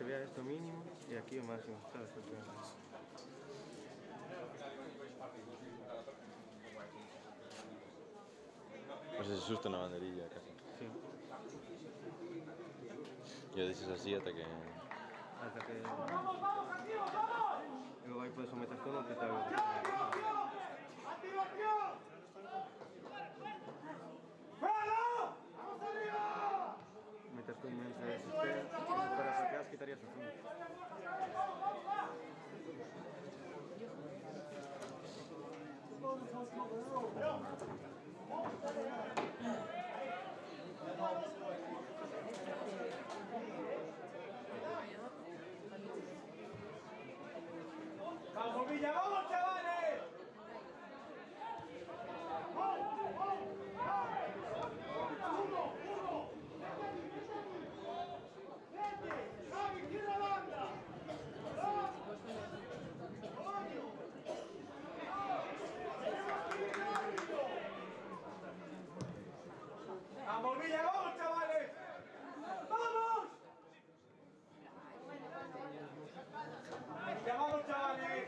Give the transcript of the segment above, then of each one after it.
había esto mínimo y aquí o máximo, ¿sabes? Pues se susto na banderilla casi. Sí. Y dices así hasta que... Hasta que... ¡Vamos, vamos, activos, vamos! Y luego ahí puedes someter todo lo que te haga. ¡Activación! ¡Fuera! ¡Vamos arriba! Meter tu inmenso de sistema, si fueras atrás quitarías el zoom. ¡Vamos, Villa! ¡Vamos, chavales! ¡Uno! ¡Javi, izquierda banda! ¡Vamos, Villa! ¡Vamos, chavales! ¡Vamos! ¡Vamos, chavales!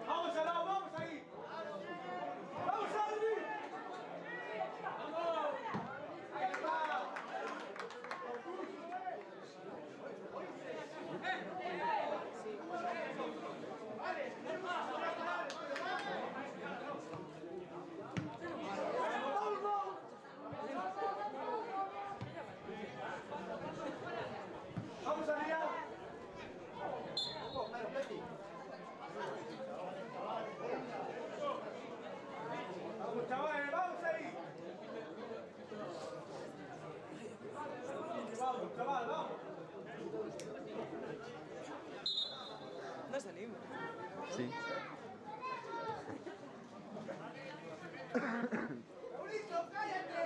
¡Vamos, al lado! ¡Vamos ahí! ¡Vamos, Adri! ¡Vamos! ¡Ahí está! ¡Vamos a liar! ¡Vamos, chavales! ¡Vamos ahí! ¡Vamos, chaval! ¡Vamos! No salimos. Sí. ¡Mauricio, cállate!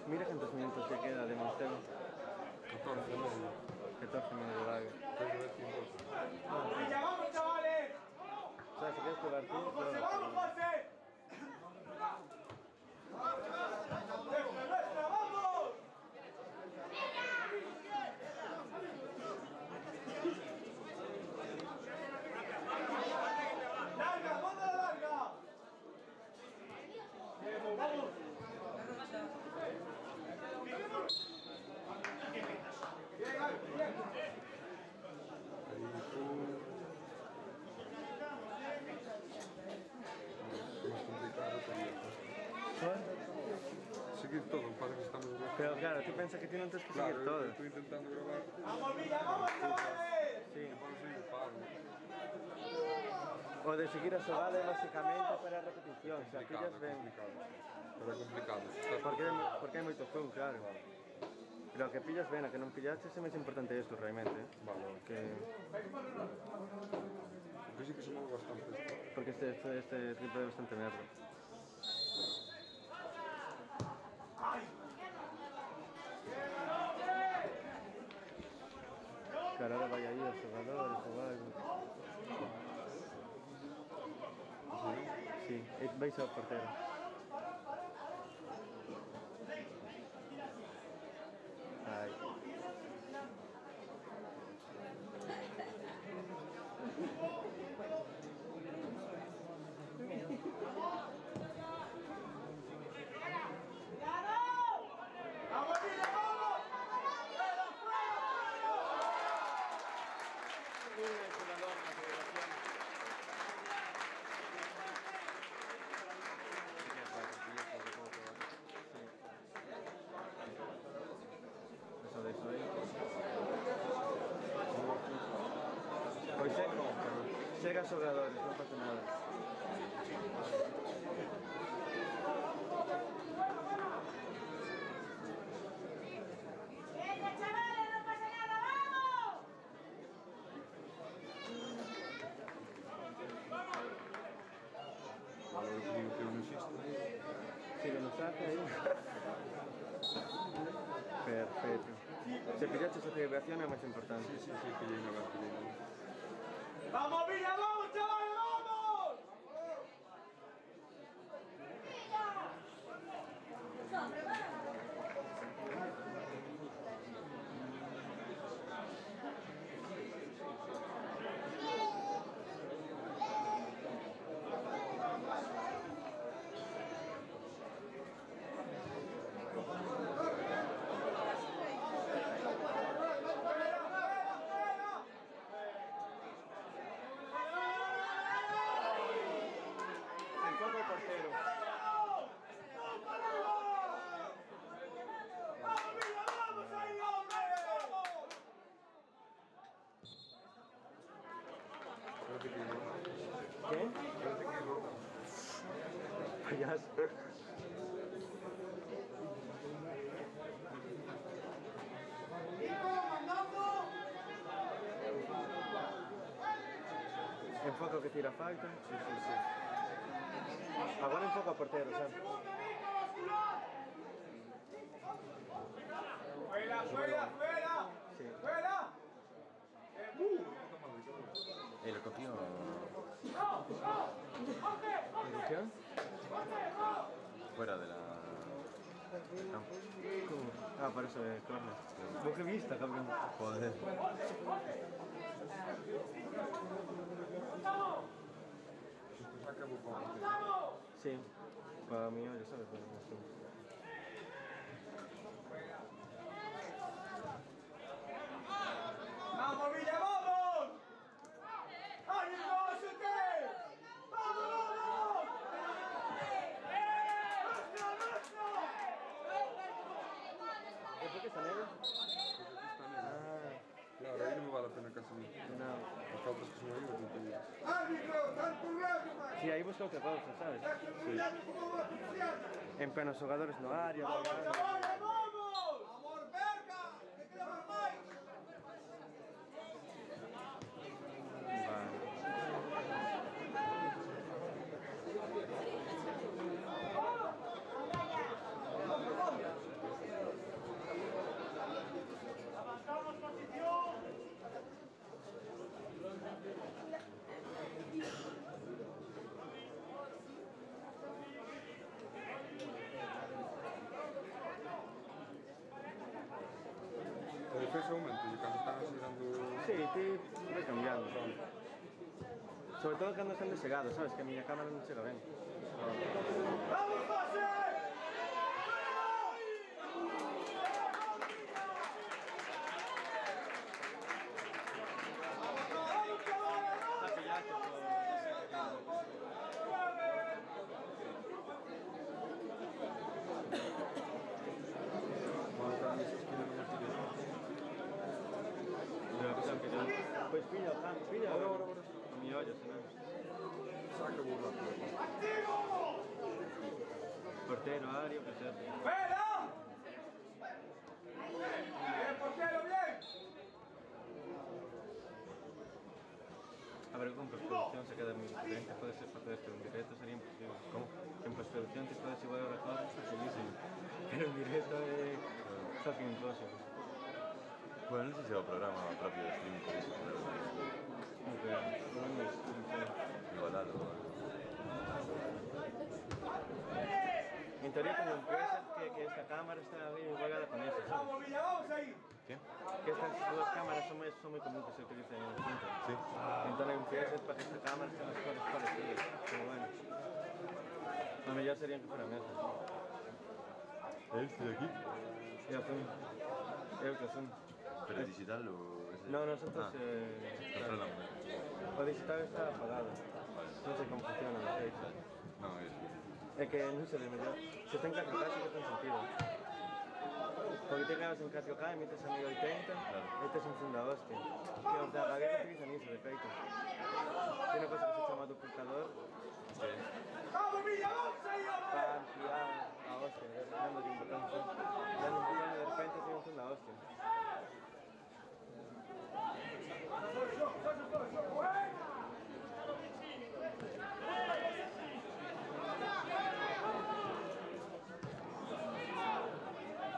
Mira cuántos minutos te queda de Montero. 14 minutos de larga. ¡Villa, vamos, chavales! O sea, si quieres probar tú, ¡Vamos, José! ¡Vamos, José! ¡Nuestra, vamos! ¡Larga, banda larga! ¡Vamos! Bien, bien. Seguir todo, parece que estamos grabando. pero claro, tú piensas que tú no tienes que seguir Claro, todo. estoy intentando grabar. ¡Vamos, Villa! ¡Vamos, chavales! Sí. Vamos a ir de paro. O de seguir a Sobade básicamente para a repetición. Se aquellas ven. Pero é complicado. Porque hai moito zoom, claro. Pero que pillas ben, a que non pillaste é máis importante isto realmente. Vale. Que... Porque sí que se move bastante esto. Porque este tipo é bastante merda. Claro, ahora vai aí os xogadores, o algo. Sí, vais ao portero. Ai. ¡Vamos, Villa, vamos! ¡Fuera, Eso de eso ahí. Pois chega xogadores, non pasa nada. ¡Venga, chavales, no pasa nada! ¡Vamos! Vale, eu digo que non existe. Si que nos hace aí. Perfecto. Se pillaste esa celebración é máis importante. Sí, pillei unha vez. ¡Vamos, Villa, vamos, chavales, vamos! parece que no. ¿Qué? Parece que no. Payaso. Enfoca o que tira a falta. Sí, sí, sí. Agora enfoca o portero, sabe? ¡Fuera, fuera, fuera! Sí. ¡Fuera! Lo cogió. ¿Dirección? Fuera de la. Campo. ¿Cómo? Ah, por eso es corner. ¿Vos qué viste, cabrón? Joder. Esto saca por favor. Sí. Para mí, ya sabes, pero no sé. ¡Vamos, Villa, vamos! ¡Ánimo, usted! ¡Vamos, vamos! ¡Nuestro, nuestro! ¿Por qué está negro? Pues aquí está negro. Ah, Claro, ahí no me vale la pena casi ni. de nada. Las faltas que son ahí, no te digo. ¡Árbitro, tanto régimen! Sí, aí busca outra pausa, sabes? Sí. En penas xogadores no área, ¡Vamos, colgando. chavales, vamos! ¡Amor, verga! ¡Que queremos máis! Vale. ¡Avanzamos posición! La defensa aumenta y cuando están así dando. Sí, ti vai cambiando. Sobre todo cando están desegados, sabes? Que a miña cámara non chega ben. ¡Vamos, pase! Está pillacho Vamos a estar en esa esquina no más directo. Pois pilla o campo, pilla agora. A mi ollo, senón. Saca burla. Portero, área, que sea. ¡Fuera! ¡Bien, portero, bien! A ver, con postproducción se queda muy diferente, puede ser para esto, en directo sería imposible. ¿Cómo? Que en postproducción te puedes igual ahora todo, está facilísimo. Pero en directo es fucking impossible. Bueno, no sé si sea un programa propio de streaming por eso, pero. Como que, no sé. Igualado. En teoría como un preset que esta cámara está bien igualada con esa, ¿sabes? ¡Vamos, Villa, vamos ahí! ¿Qué? Que estas dos cámaras son muy comunes que se utilizan en el cinto. Sí. Entonces hay un preset para que esta cámara esté mejor parecidas. Pero bueno. Lo mejor sería que fueran esas. ¿Este de aquí? Ya son. Eu que son. ¿Pero es digital o es de... No, nosotros... Controlamos. O digital está apagado. No sé cómo funciona la fecha. No, es... Es que no sé de mellor. Se está en 4K sí que ten sentido. Porque te grabas en 4K e metes a 1080 e tes un funda hostia. Que os de HD utilizan iso, de feito. Tiene una cosa que se chama duplicador ¡Vamos, Villa, vamos ahí, para hombre! ampliar a hostia. Dándole un botón, sí. Dando un botón y de repente tiene un funda hostia.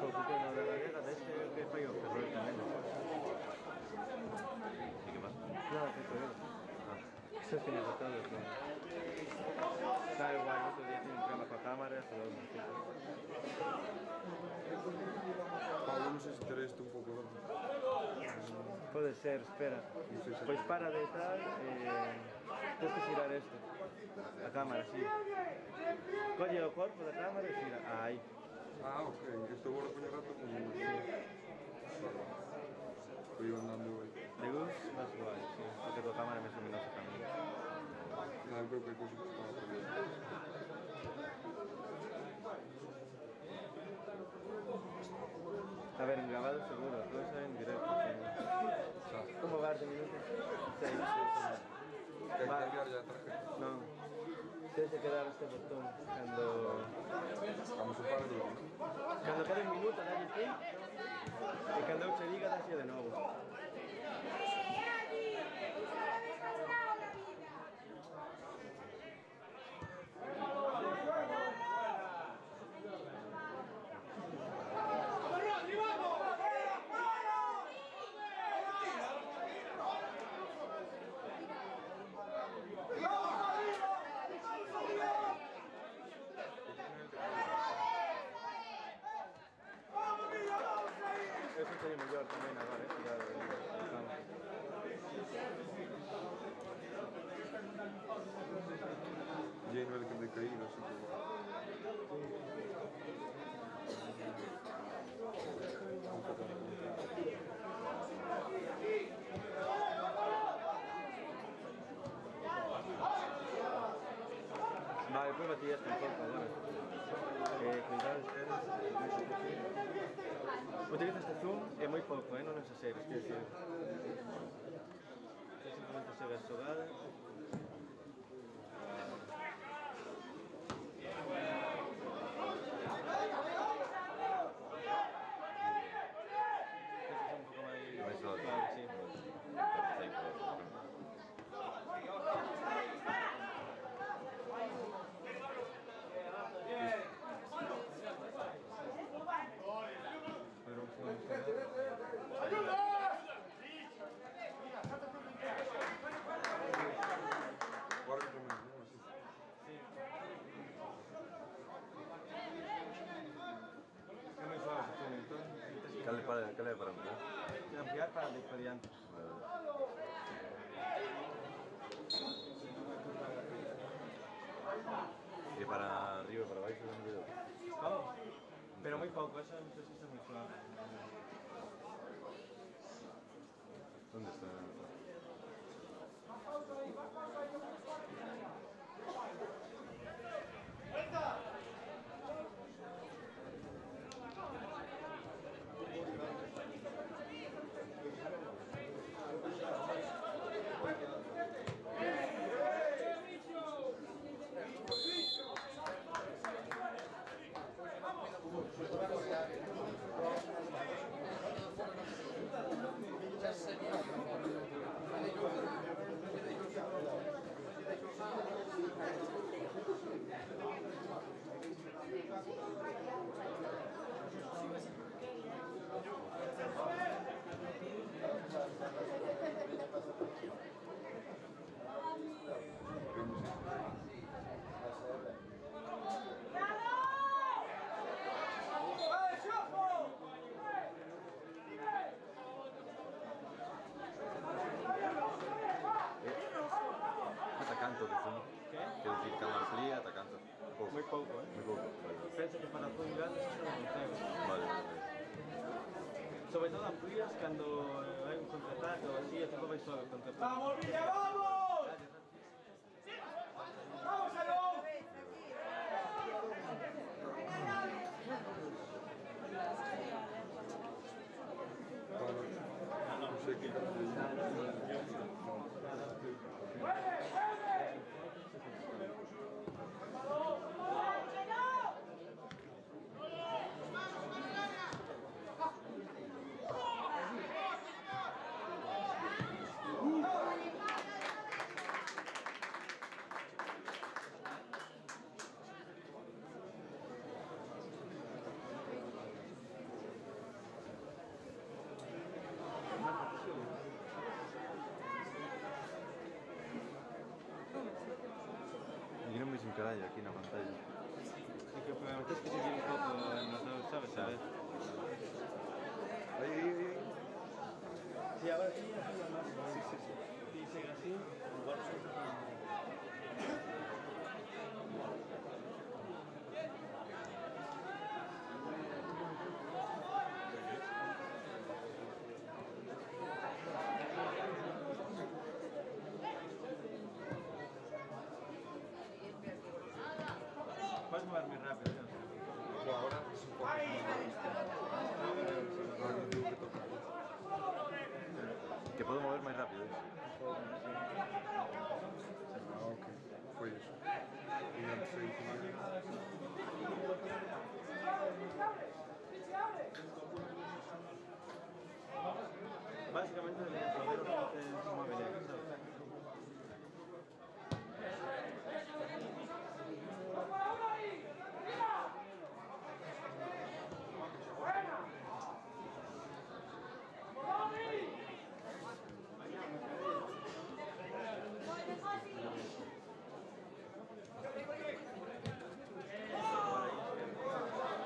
Porque no, de la guerra de este que falló Ferrol también. ¿Y qué pasa? Nada, que fue eso tiene de todo. Da igual, otro día tiene un problema con cámara, se lo Pablo, no sé si te esto un poco loco. Puede ser, espera. Pois para de tal, tens que girar esto. A cámara, sí. Colle o corpo da cámara e gira. Aí. Ah, ok. Esto ahora coño rato con... Vale. Estoy andando hoy. De luz, más guay, sí. Porque tu cámara me menos a camino. Nada, creo que hay cosas que estaba perdiendo. A ver, en grabado seguro, todo eso en directo. Sí. ¿Cómo va de minutos? 6, 6. Que pagar ya a tarjeta. Non. Tens que dar este botón cando... Como se paga todo. Cando quede un minuto, dalle ti. E cando eu che diga, dalle de novo. Eso sería mellor tamén agora, ya do campo. Y hay nivel que de caído, así que Vale, despois batías con forza agora. Cuidado, esperas. Utiliza este zoom, é moi pouco, non exageres, quero dicir. Simplemente segue a xogada. Un pouco máis sólido. claro, sí. Sí, Pero un zoom. guarda también, ¿no? Así. É moi suave ese zoom, entón. Cale para ampliar. Ampliar para de adiante. E para arriba e para baixo non lle Como? Pero moi pouco, eso non sei se é moi suave. Onde está? Atacando, que son. Que? Quero dicir, cando amplía, atacando. Pouco. Moi pouco, Moi pouco. Pensa que para zoom grande eso non entendo. Vale, vale. Sobre todo amplías cuando hay un contraataque o así, el tipo va suave contraataque. ¡Vamos, Villa, vamos! ¡Vamos, Salón! No sé qué. Yo non veis un carallo aquí na pantalla. Es que probablemente es que se tiene un poco en los dos, ¿sabes? Ahí, ahí, ahí. Sí, ahora sí, así lo más. Sí, sí, sí. Y sigue así, igual puedes mover muy rápido, ¿no? No, ahora es un poco. Ahora digo que toca. Que puedo mover máis rápido. Un poco, sí. básicamente debería saber o que se mueve bien, ¿sabes?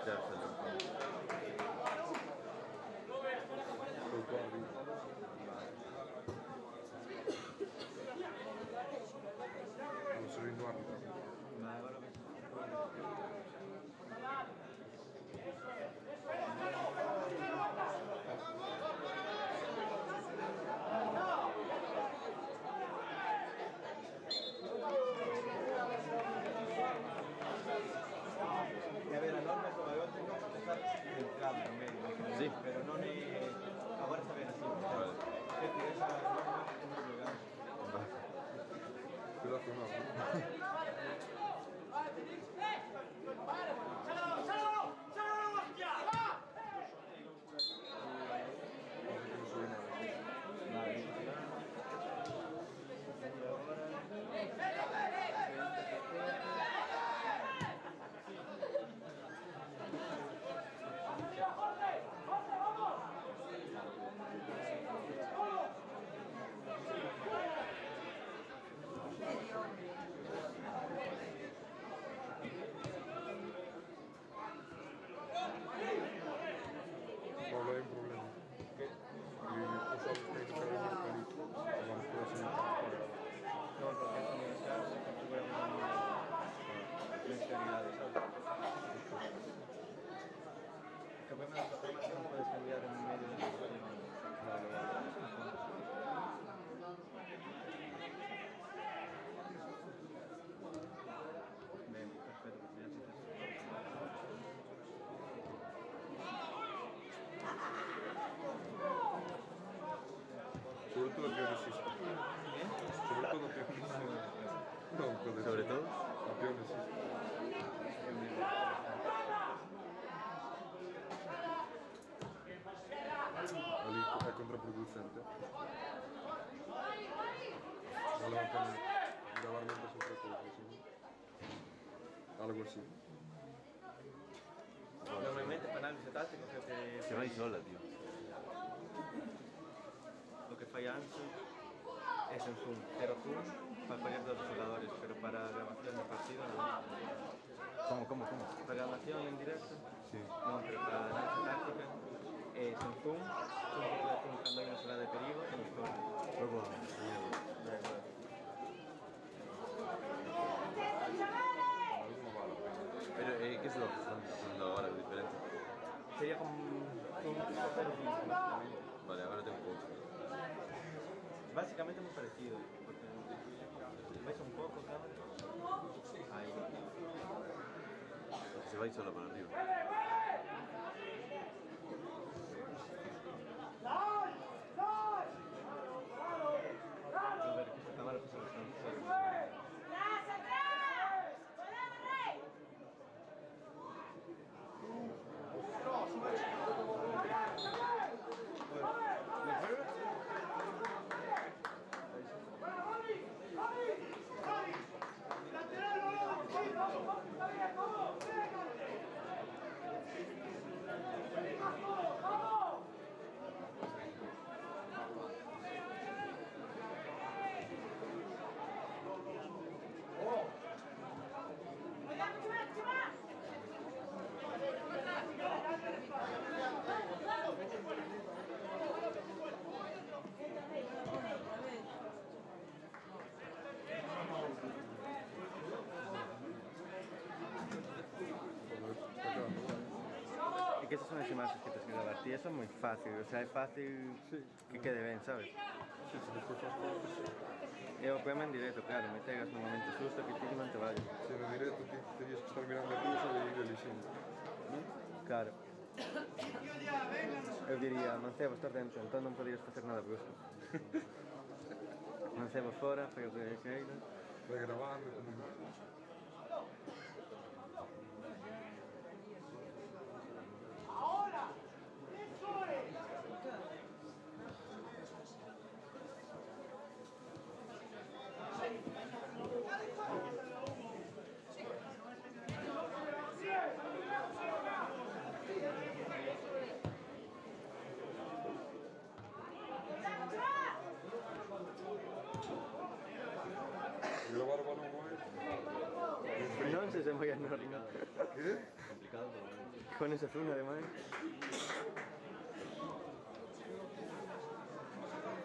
Ya está el Non sono in guardia. Ma agora ves. E a ver, a norma sobre agora ten que estar centrado no medio, Sí. pero non é agora está ben así. Vale. É que esa norma é moi legal. Cuidado con nada. Non sono in nada. Non è un problema. Io so che stai giocando lì. Vamos por la semana. Non, porque es universidad, se configura una mensualidad, ¿sabes? Que puede menos plataformas que no puedes cambiar en medio de Bien, perfecto, pues ya se Sobre todo progressista. Sobre todo progressista. Non progressista. Sobre todo? Progressista. Ali è contraproducente. Vale la pena grabar mientras otra cosa, ¿sí? Algo así. Normalmente para análisis táctico creo que Se vai sola, tío. lo que falla Ansu es en Zoom, pero Zoom para apoyar a los jugadores, pero para grabación de partido no. ¿Cómo? Para grabación en directo, Sí. no, pero para análisis táctica es en Zoom, cuando hay una zona de peligro en los corners. Luego, Da igual. pero, ¿qué es lo que están haciendo ahora de diferente? Sería como Zoom, pero Zoom, básicamente. Vale, ahora tengo coach. Básicamente muy parecido, porque ves un poco, cámara. Ahí. Se va sola por arriba. A ver, que esta cámara pues bastante. Y que esas son las imágenes que tienes que grabar. Y eso es muy fácil, o sea, es fácil que quede bien, ¿sabes? Sí, se después faz fotos. E o poema en directo, claro, me pegas no momento xusto que ti non te vayas. Se no directo ti terías que estar mirando a cruz e ir elixendo. Claro. Eu diría, Mancebo, estás dentro, entón non podías facer nada brusco. Mancebo fora, foi o que queira. Vai grabando como... Dortmund. ¿Qué? Complicado, pero bueno. Con ese zoom además.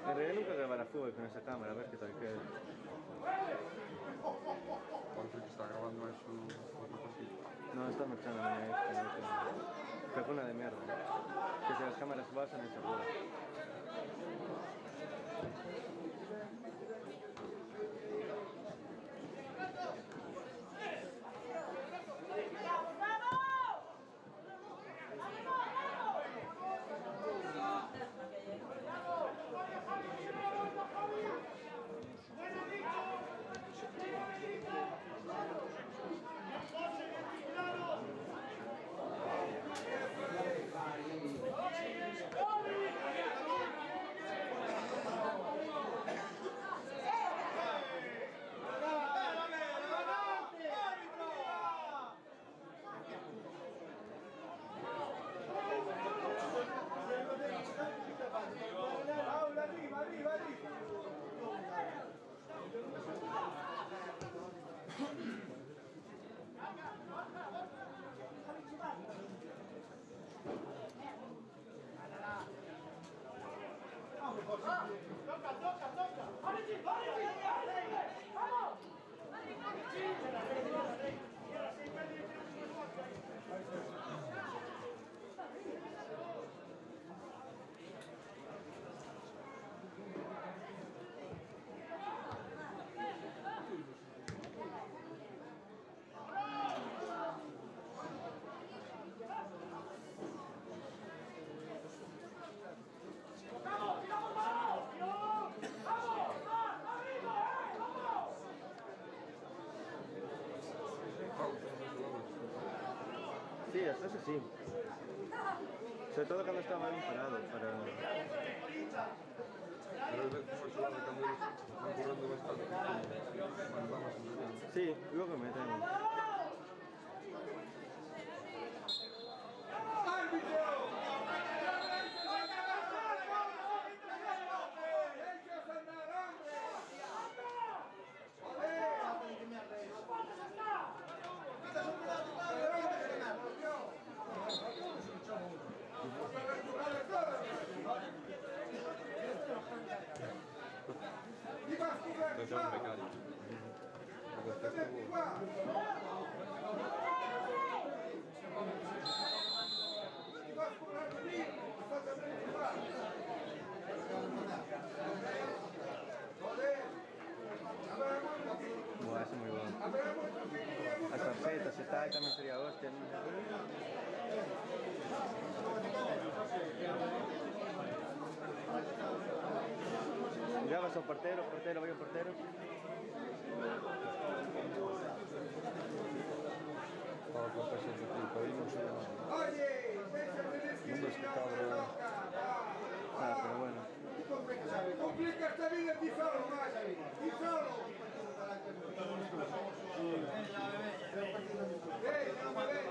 En realidad nunca grabará fútbol con esa cámara, a ver qué tal queda. Parece que está grabando eso otro partido. No, está marchando a mi pero con una de mierda. Que si las cámaras basan en seguro. Sí, hasta eso sí. Sobre todo cuando estaba bien parado para... Pero es como eso de cuando van corriendo bastante. Cuando vamos en realidad. Sí, luego me meten. Entonces es un becario. Buah, eso es muy bueno. Las tarjetas, si está ahí también sería hostia. Grabas a un portero, voy a un portero. Para que pase el tiempo ahí, no sé. No es que cabrón. Ah, pero bueno. Complica esta vida ti solo, más. Ti solo. No me ve.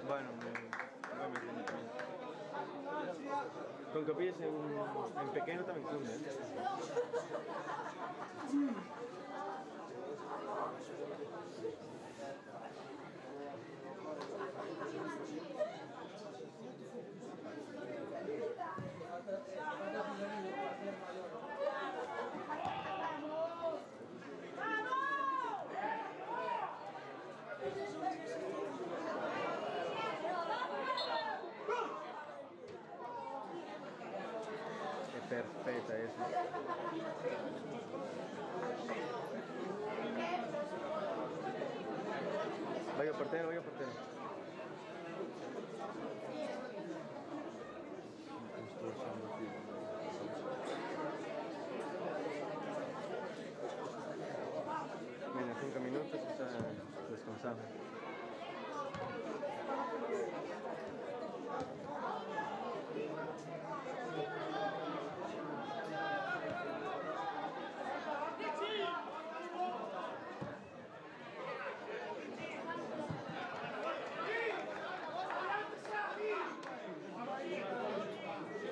Bueno, me entiendo también. Con que pilles en pequeño también cunde. Es perfecta esa. Vaya portero, vaya portero. Venga, 5 minutos y está descansando.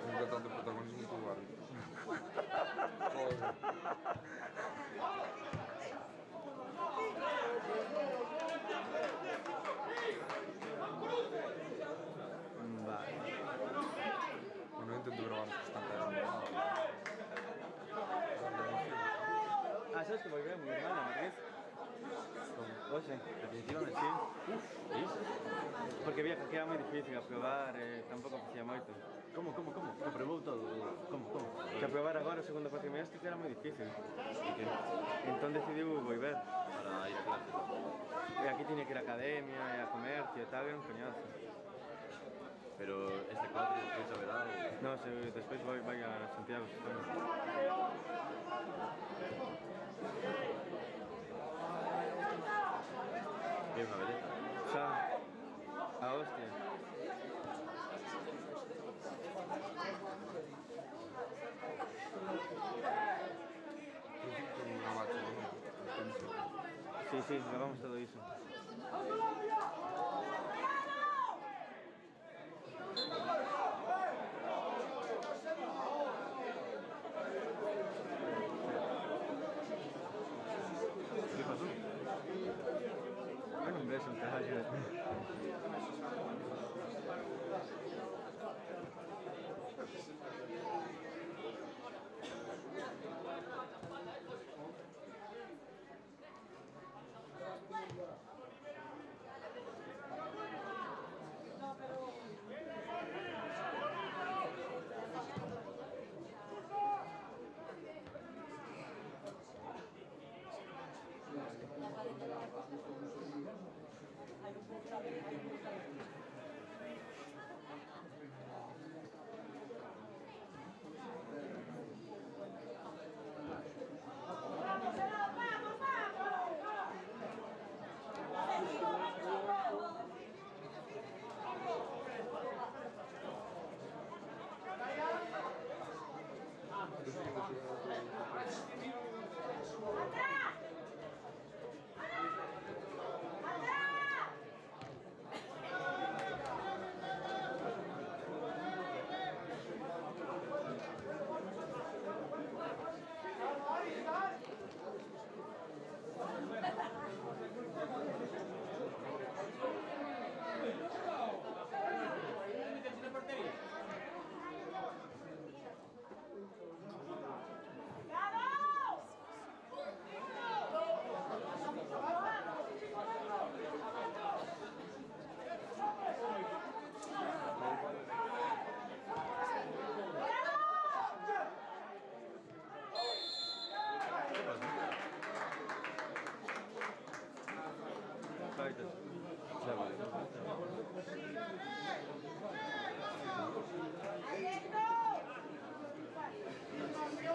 Nunca tanto protagonismo tuvo árbitro. Joder. Vale. Bueno, intento grabar bastante. Ah, ¿sabes que voy a ver a mi hermana, Madrid? Oye, definitivamente sí. ¿Sí? Porque veía que era muy difícil aprobar, tampouco facía moito. Como? Aprobou todo? Como? Que aprobar agora o segundo cuatrimestre que era moi difícil. Entón decidiu volver. Para ir a clase. E aquí tiña que ir a academia, e a comercio e tal, era un coñazo. Pero este cuadro despois haberá... Non, se despois vai a Santiago, supoño. É unha beleza. Xa, a hostia. Con unha macho, non? Sí, grabamos todo iso. Que pasou? Bueno, un beso, un caballo. Faitas. Xa vale.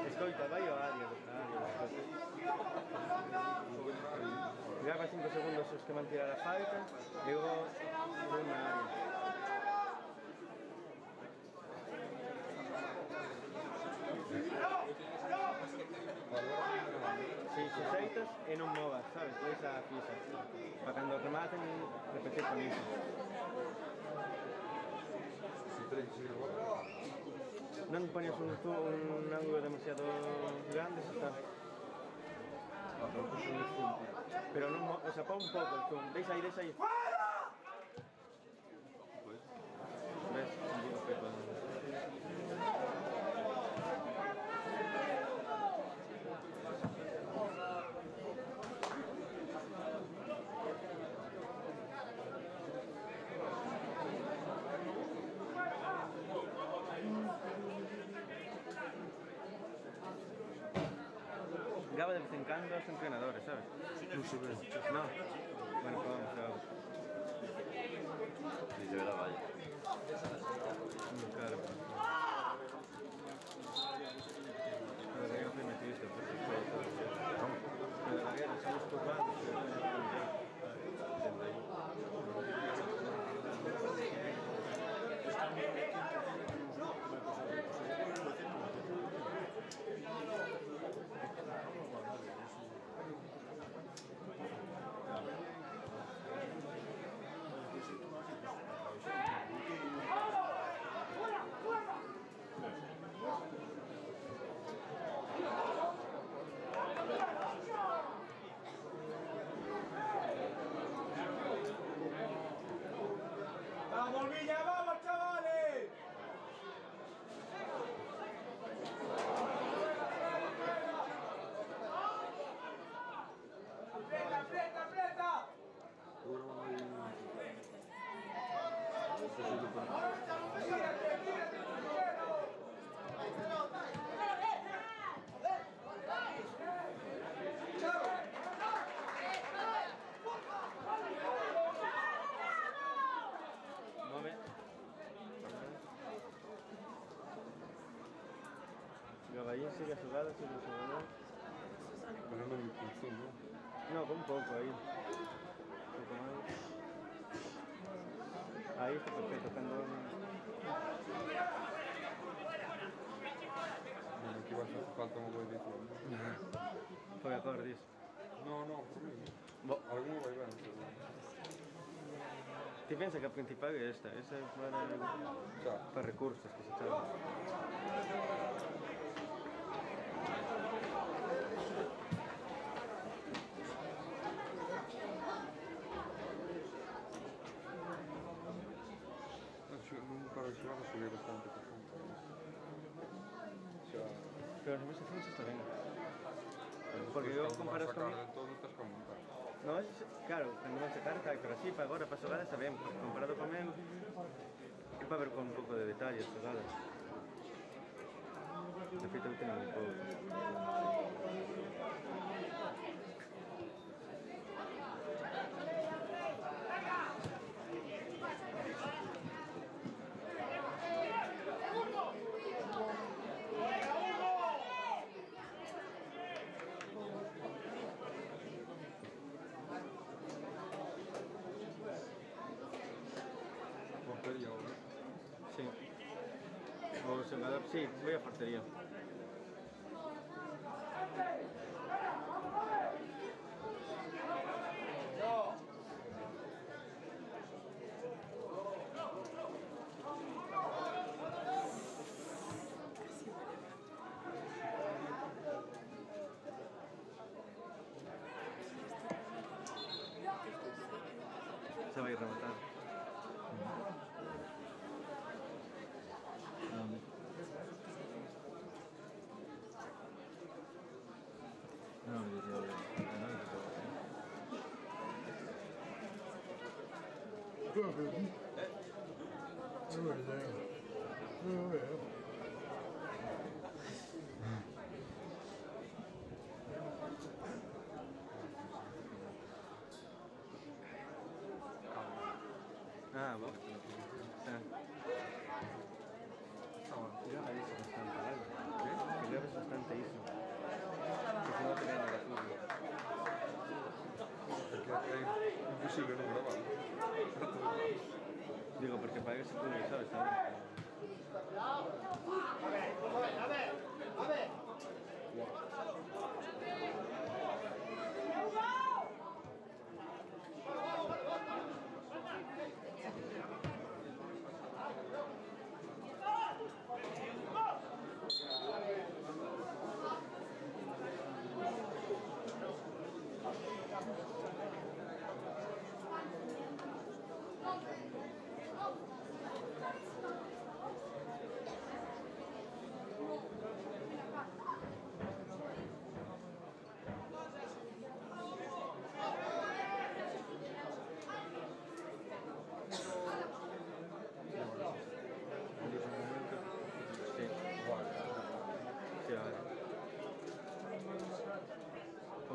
Escoita, vai ao área. Grava 5 segundos os que van tirar a falta e logo vou na área. Si, se xeitas e non movas, sabes? Leis a fixa. Para cando rematen, repetir con iso. Non poñes un ángulo demasiado grande, xa está. Pero non, o sea, pon un pouco el zoom. Deixa aí. Ves? Un pouco feito. Llegaba de vez en cuando los entrenadores, ¿sabes? No se ve. No. Bueno, pues vamos a ver. Sí, se ve la valla. Claro. Pero la guerra metiste, porque fue todo. Pero la guerra somos culpables. ¡Vamos, Villa! ¡Vamos, chavales! ¡Aprieta, aprieta, aprieta! ¡Tírate, tírate, Mueve. Gaballín sigue jugada, sigue jugada. Ganando el impulsón, ¿no? No, con un poco ahí. Un poco más. Ahí está perfecto, tocando. Bueno, aquí va a hacer falta un poco de tiempo. Fue a correr, dice. No, no, por mí. Bo. Alguno va a ir. Ti pensa que a principal é esta é para recursos que se chama. Para el ciudad subir bastante. Pero no me se está ben. Porque eu comparas con... Todo estás con montar. No, claro, cando me sacar tal, pero así para agora, para xogadas, está ben, porque comparado con el, é para ver con un pouco de detalle as xogadas. De feito, eu teño un pouco. Portería ahora. Sí. O xogador, sí, voy a portería. Se va a ir a rematar. Ah, vos. Ya dice bastante, ¿vale? Que grabes bastante eso. Que si no te ven a la fútbol. Porque es imposible no grabar. Digo, porque para que se puede, ¿sabes?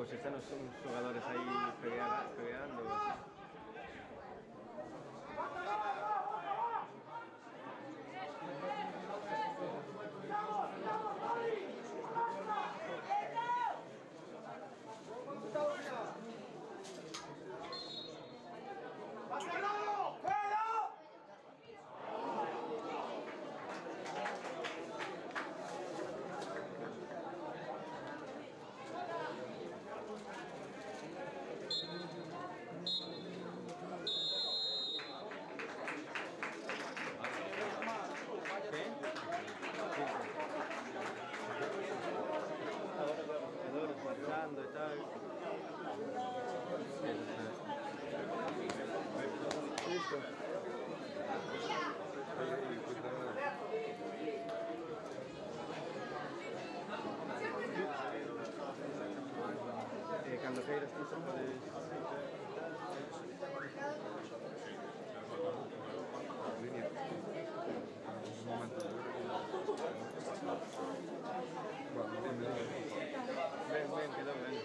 Pues están los jugadores ahí peleando. Marchando y tal. Listo. Cuando quieras tú se puedes... Línea. Un momento. Bueno, Ven, quedó bien.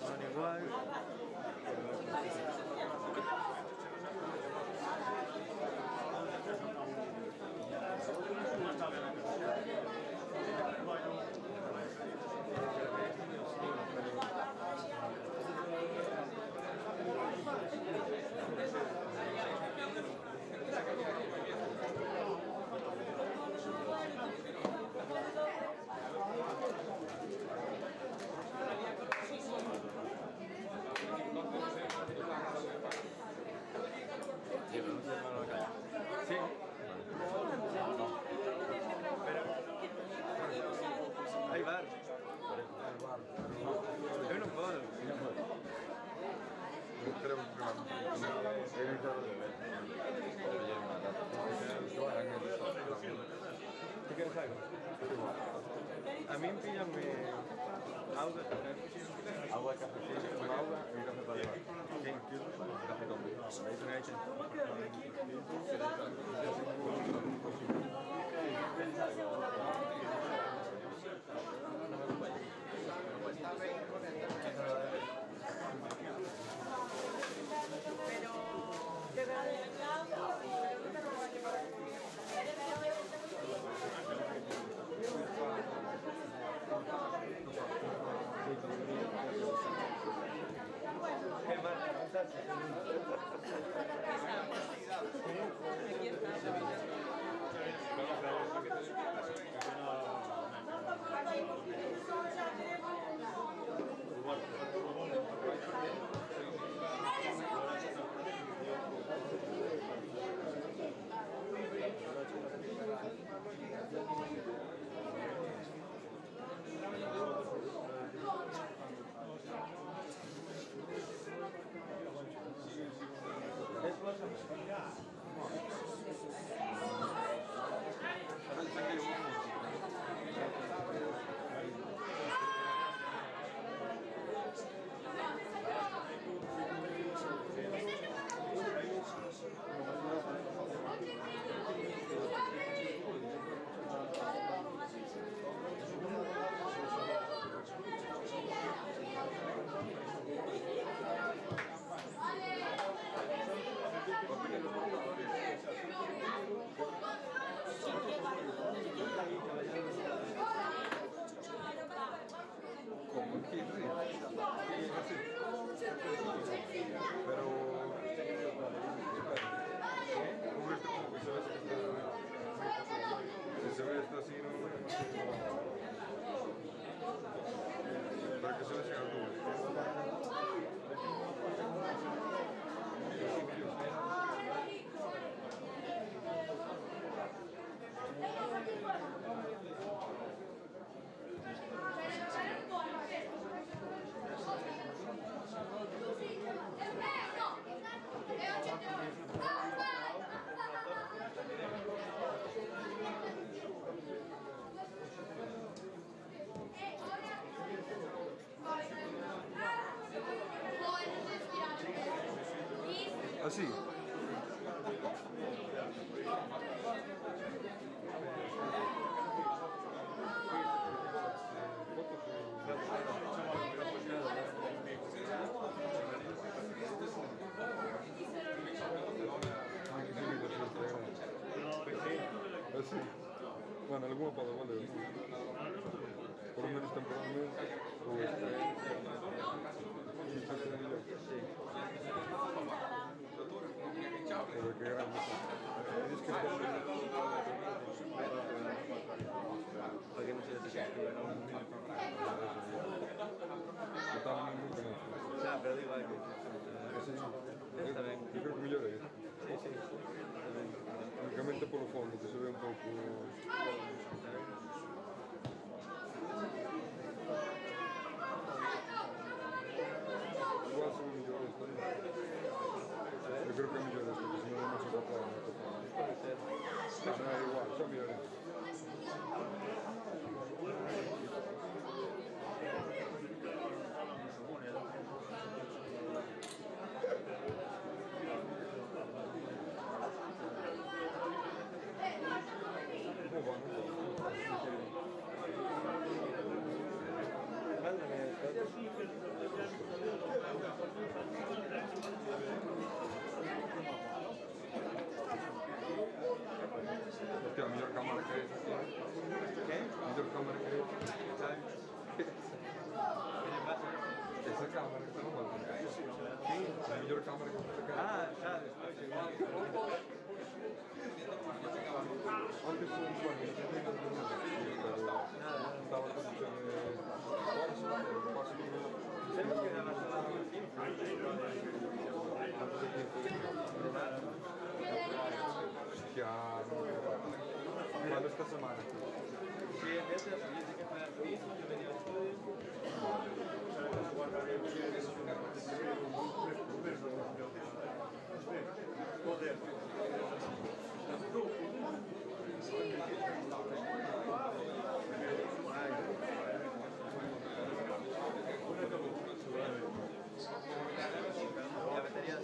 Son igual. Sí. Pero... Hay bar. Yo no puedo. creo ¿Tú quieres algo? A mí píllame agua, café. Agua, cafecillo, con agua y un café para llevar. Sí. Café con vino. ¿Qué más? ¿Cómo estás? Así. Así. Bueno, alguna para valer, ¿no? Por lo menos temporalmente. O pero qué grande. Es que ¿Por qué no se desescribe? totalmente nunca más. Claro, pero digo algo. Está bien. Yo creo que mellor é isto. Sí, sí. Únicamente polo fondo, que se ve un pouco... Igual se ve mellor esta. Eu creo que é mellor esta, que se non é máis agotada. Puede ser. Non é igual, xa mellor esta. Mándame esto. Hostia, a mellor cámara que esa. ¿Qué? Mellor cámara que esa. ¿Qué le pasa? Esa cámara que está no vale. Sí, a mellor cámara que esa cámara. Ah, ya, después. Antes foi un sueño, no tenía nada. Estaba con mucho de... Tenemos que dar la sala de tiempo. Ya, ¿cuándo esta semana? Sí, empieza, yo sé que fue al piso, yo venía al estudio. La batería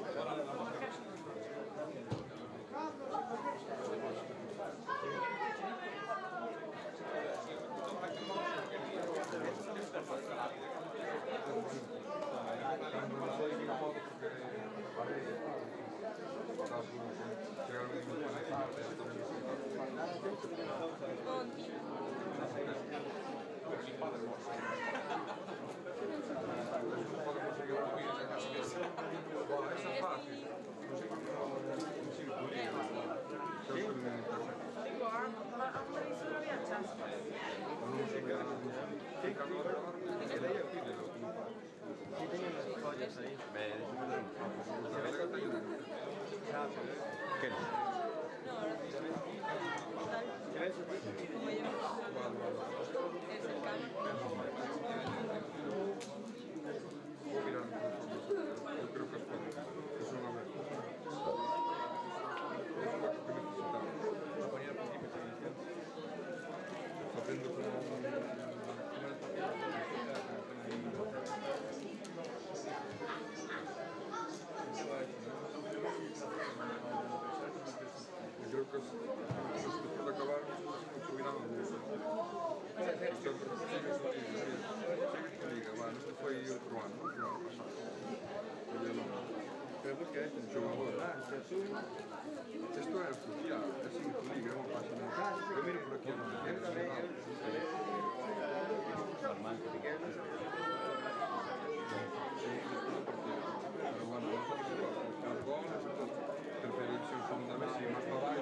Esto es oficial, es sin tu liga, es una página. Yo miro por aquí, normal. pero bueno, los goles, tercera división, segunda vez, y más para abajo,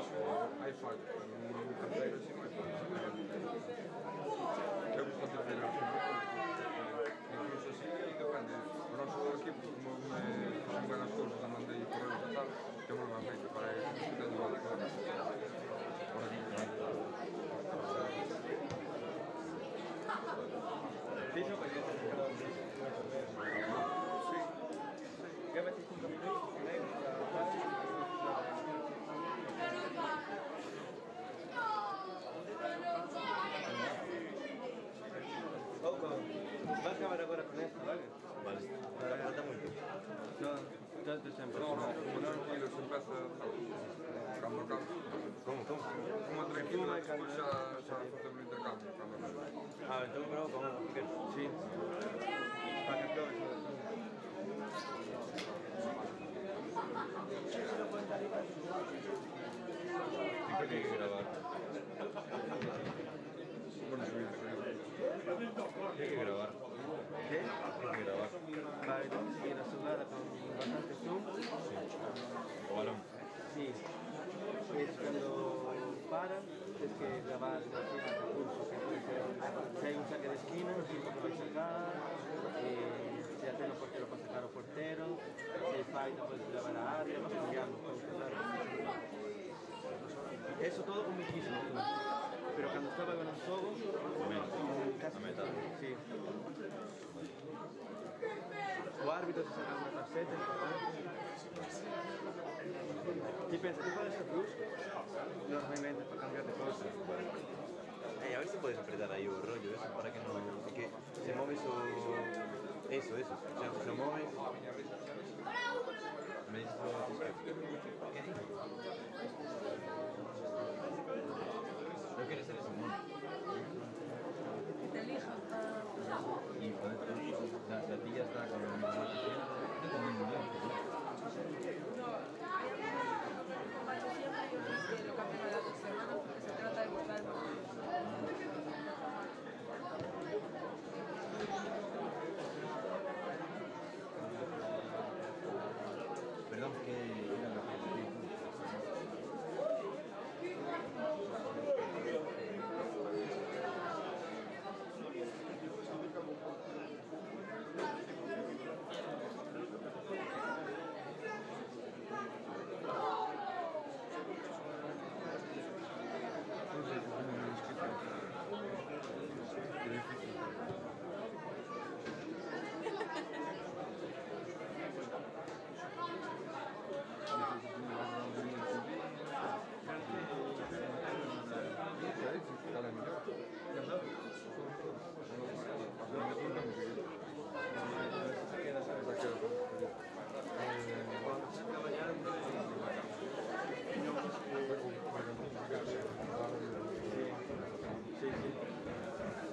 hay fallos, pero en tercera sí no hay fallos. Me gusta tercera incluso así, depende. O noso equipo, como son buenas cosas, andan de ir correr e tal, temos máis feito para que ten igual de claro. Por aquí. Fixo que Sí. que 25 minutos, tranquilo, despois xa facer un intercambio. Entón bravo con algo, que Sí. Para que probes. ¿Qué hay que grabar? Bueno, subir, ¿Qué hay que grabar? ¿Qué? ¿Qué hay que grabar? Vale, tengo que seguir la jugada con bastante zoom. ¿O balón? Sí. Es cuando paran, es que grabar así más recursos, que puede ser, si hay un saque de esquina, el tiempo que va a sacar, si hace el portero para sacar al portero, si hay falta puedes grabar a área, vas cambiando, claro. Eso todo con muchísimo zoom. Pero cuando estaba con el sobo, casi A meta. sí. O árbitro se saca una tarjeta, importante. Y pensa, ¿tú puedes ser brusco? Normalmente para cambiar de cosas. a ver si puedes apretar ahí o rollo eso para que no... que se mueve eso... Eso. O sea, se mueve... Me dices lo... ¿Qué dijo? No quiere ser eso, ¿no? Que te elijan. Y joder, la tía está con el mismo No, hay algo que combacho siempre y otros que lo cambian a la otra semana porque se trata de buscar el mejor. Perdón, ¿qué era lo que te digo?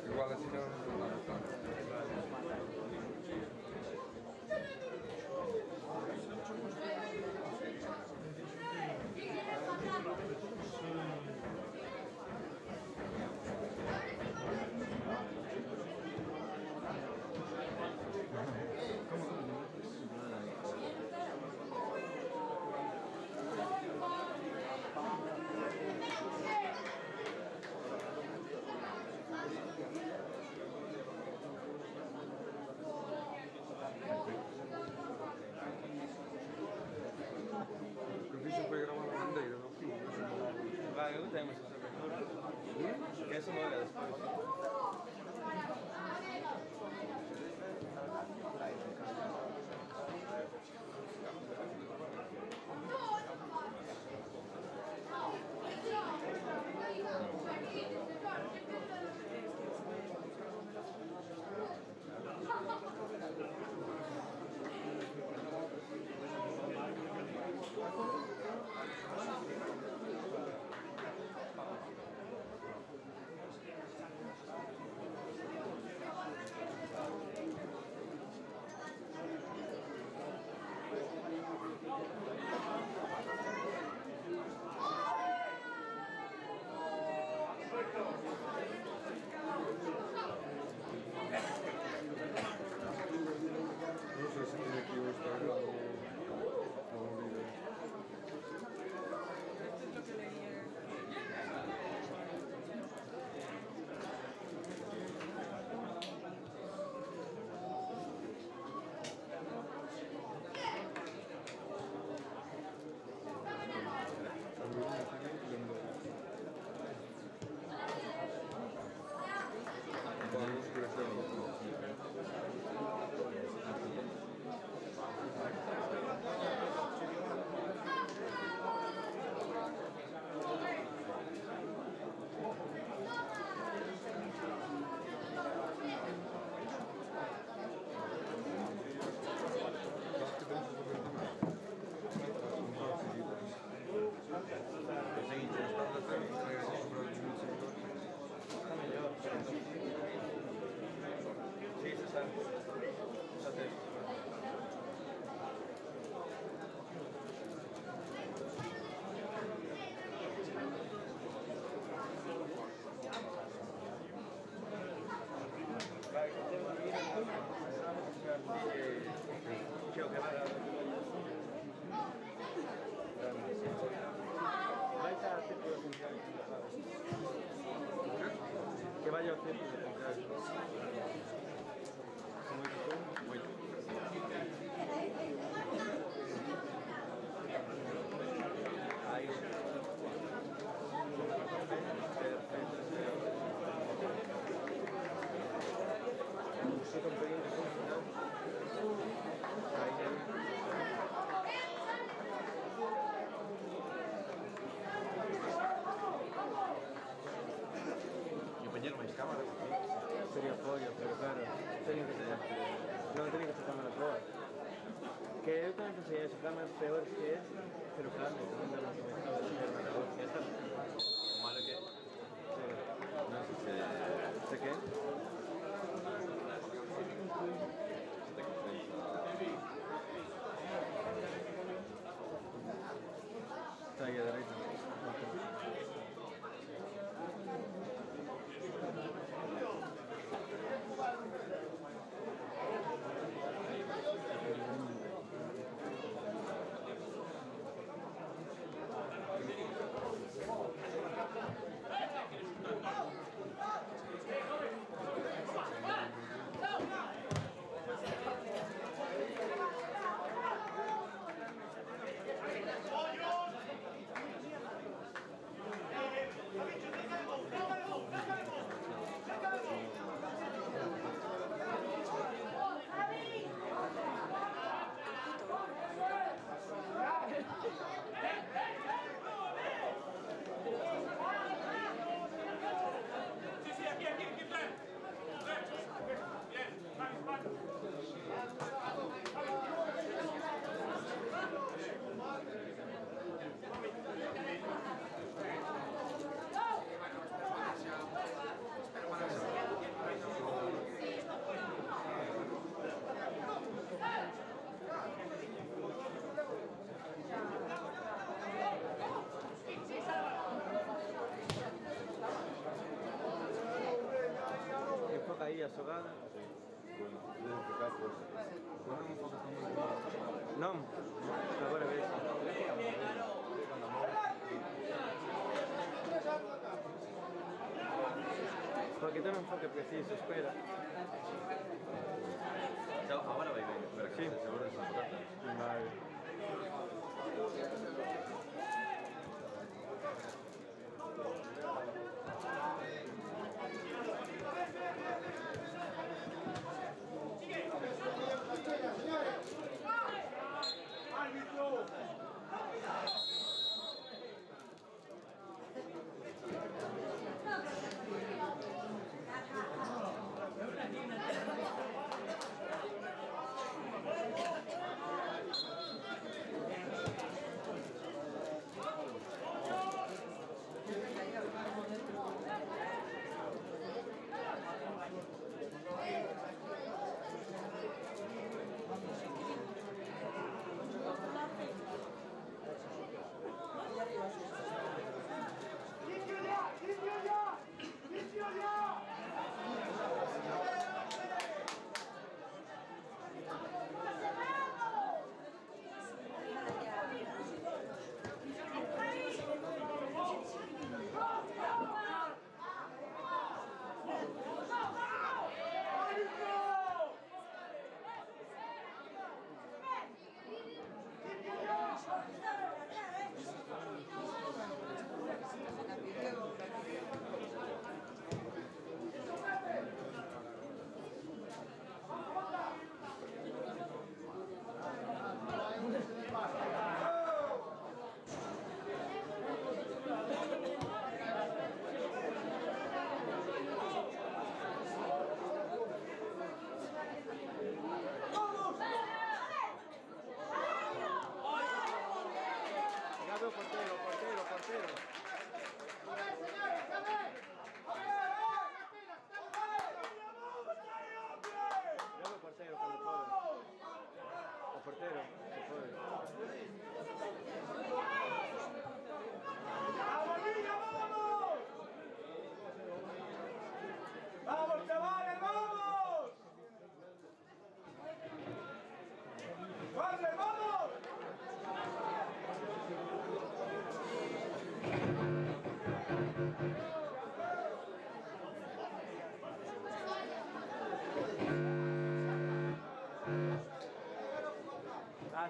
Igual así no va tanto. Preciso foi gravar a bandeira no fim. Vale, eu tenho essa abertura. Que eso no era después. Que vaya ao centro de central. Como dices tú, moito. Aí. Se comprende como final. Aí. Poñer máis cámaras aquí. Sería pollo, pero claro, teñen que ser. Non teñen que ser cámaras boas. Que eu tamén pensei eso, cámaras peores que esta, pero claro, non dá máis mejor de ser marcador. Esta, o malo que... Sí. Non sei se... ¿Se qué? Se te compensa... Está aí a dereita. Enfoca aí a xogada. Non, agora ves. Porque ten un enfoque preciso, espera. Agora vai ben, pero que Sí. se seguro de Santa Carta. Vale.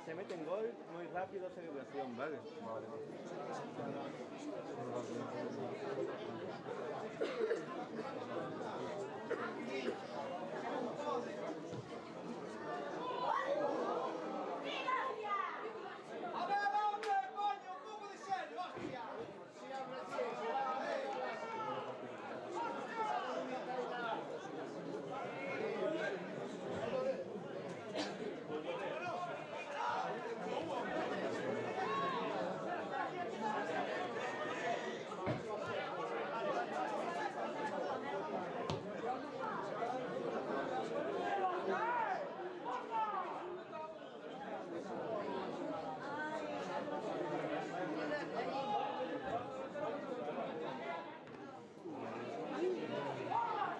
se mete en gol, muy rápido, celebración, ¿vale? Vale. A ver, hombre, coño, un poco de serio, hostia.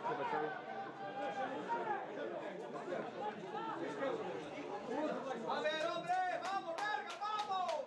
¿Qué pasó? A ver, hombre, vamos, verga, vamos.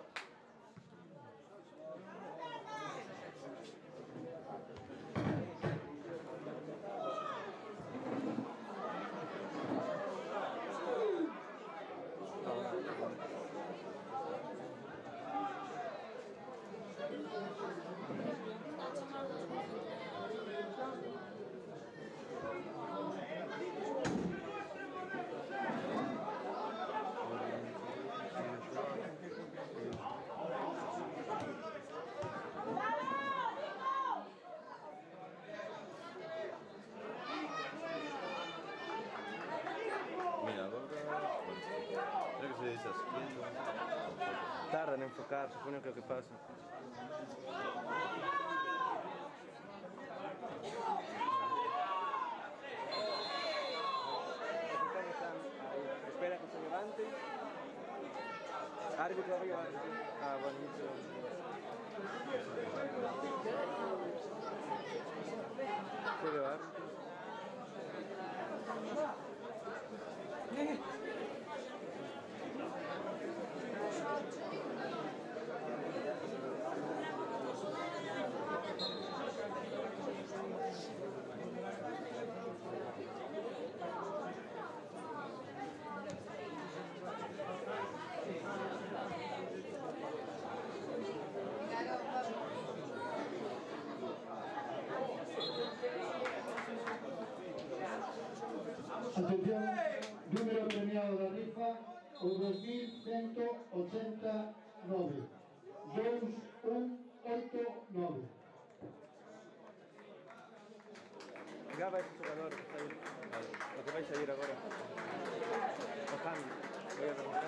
Mira, ahora, creo que se deshaciendo. Tarda en enfocar, supone que é o que pasa. Espera que se levante. Árbitro arriba. Ah, buenísimo. ¿Qué le va? Atención, número premiado da rifa, o 2189. 2189. Graba ese jugador que está ahí. Lo que vais a ir ahora. O cambio. Voy a preguntar.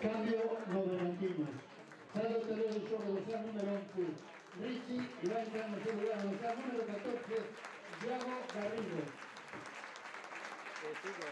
Cambio no Bergantiños. Sale o terreno do xogo do xa número 11, Richie, e vai entrar no seu lugar no xa número 14, Diego Garrido. Sigue.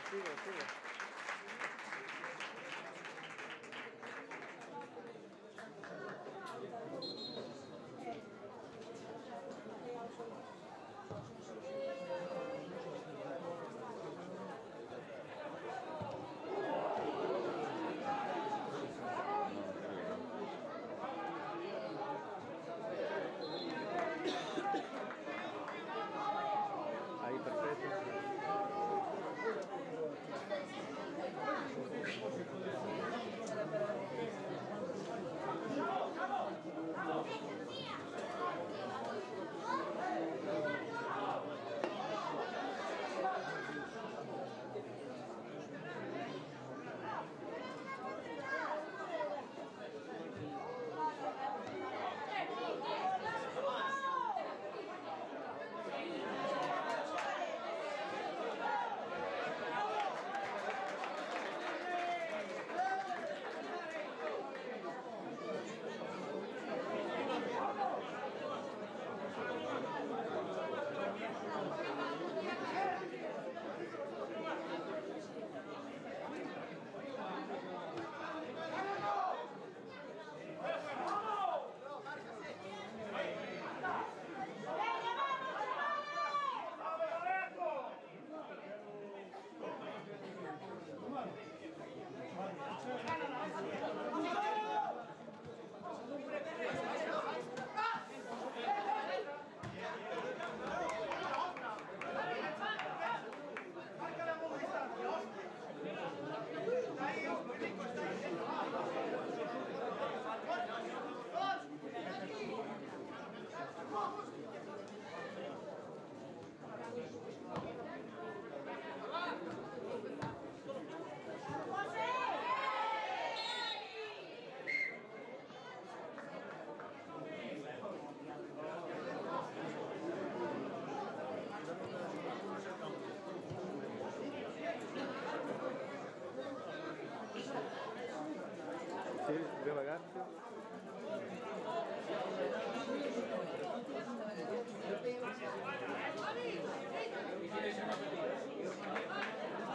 Ahí, perfecto.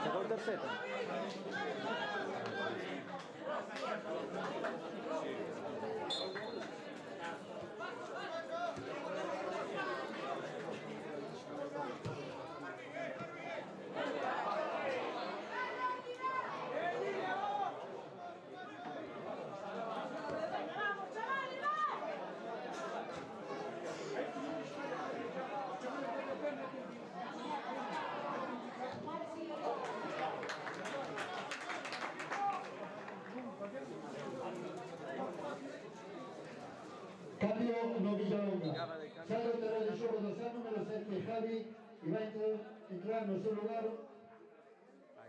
Sacó el tercero. Cambio no Villalonga. Sale el terreno de juego dorsal número 7 Javi y va a entrar en su lugar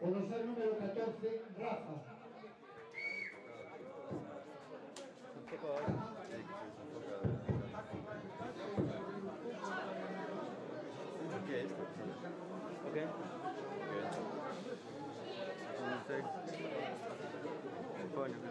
o dorsal número 14 Rafa. ¿Qué es esto? Ok. No sé. Supongo que sí.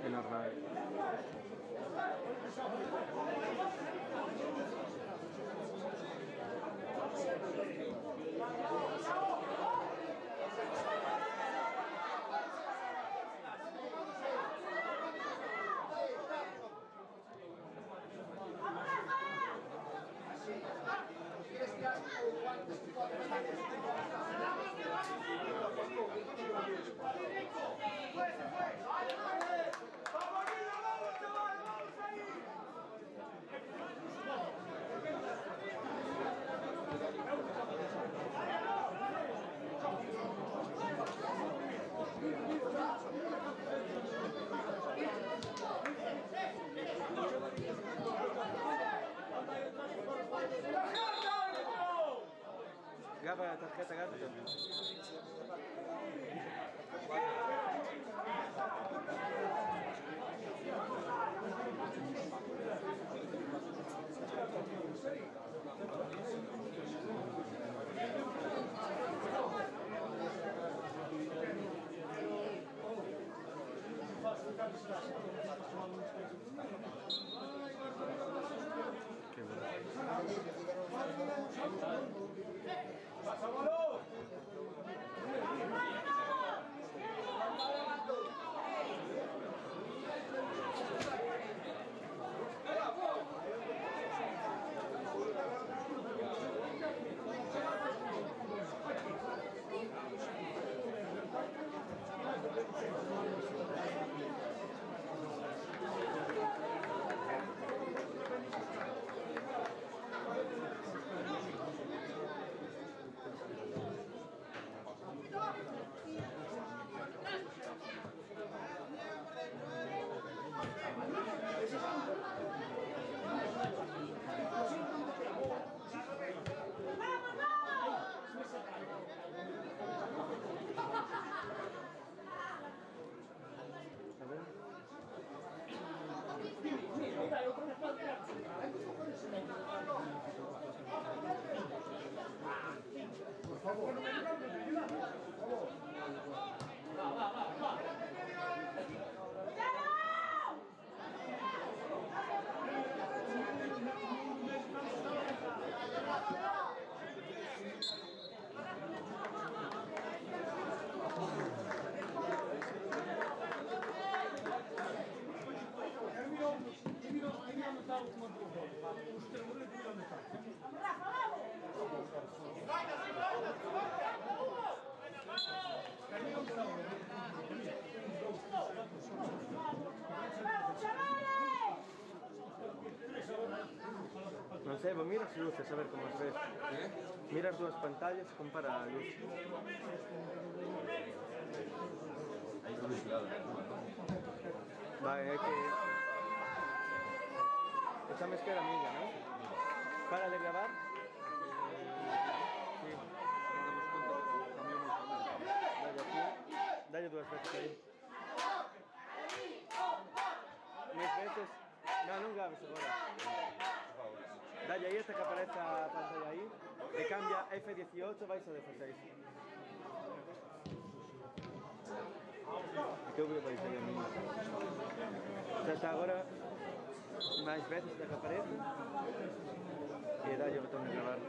È normale. tarjeta, agárrate. Qué bueno. Non sei, mira as luces, a ver como se ve. Mira as dúas pantallas, compara a luz. Ahí está mezclado. Vale, é que... Esa mezcla era miña, non? Para de gravar. Sí. Dalle aquí. Dalle dúas veces aí. 10 veces. Non grabes agora. Dalle aí esta que aparece a pantalla aí. E cambia F18, vais a 16. Que eu vais aí a mí. Xa está agora máis veces da que aparece. E dalle o botón de gravar.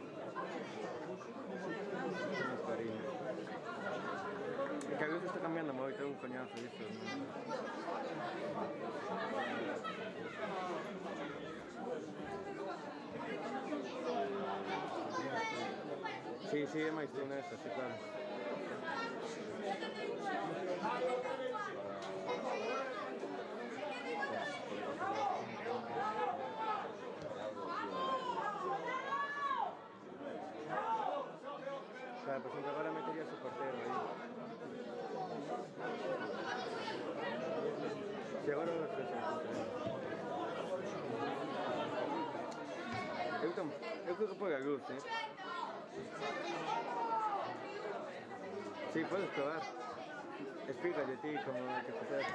Máis cariño. É que a luz está cambiando moito, é un coñazo iso. Sí, sí, é máis tú nesta, sí, claro. Claro, por exemplo, agora metería su portero aí. Si agora o expresión portero. Eu creo que pode a luz, eh? Sí, puedes probar. Explícalle a ti como hay que hacer.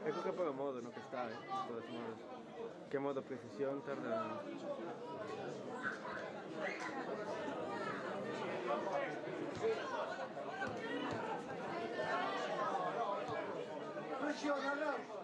Eu creo que por o modo no que está, de todos modos. Que modo precisión tarda... Presiona, Rafa.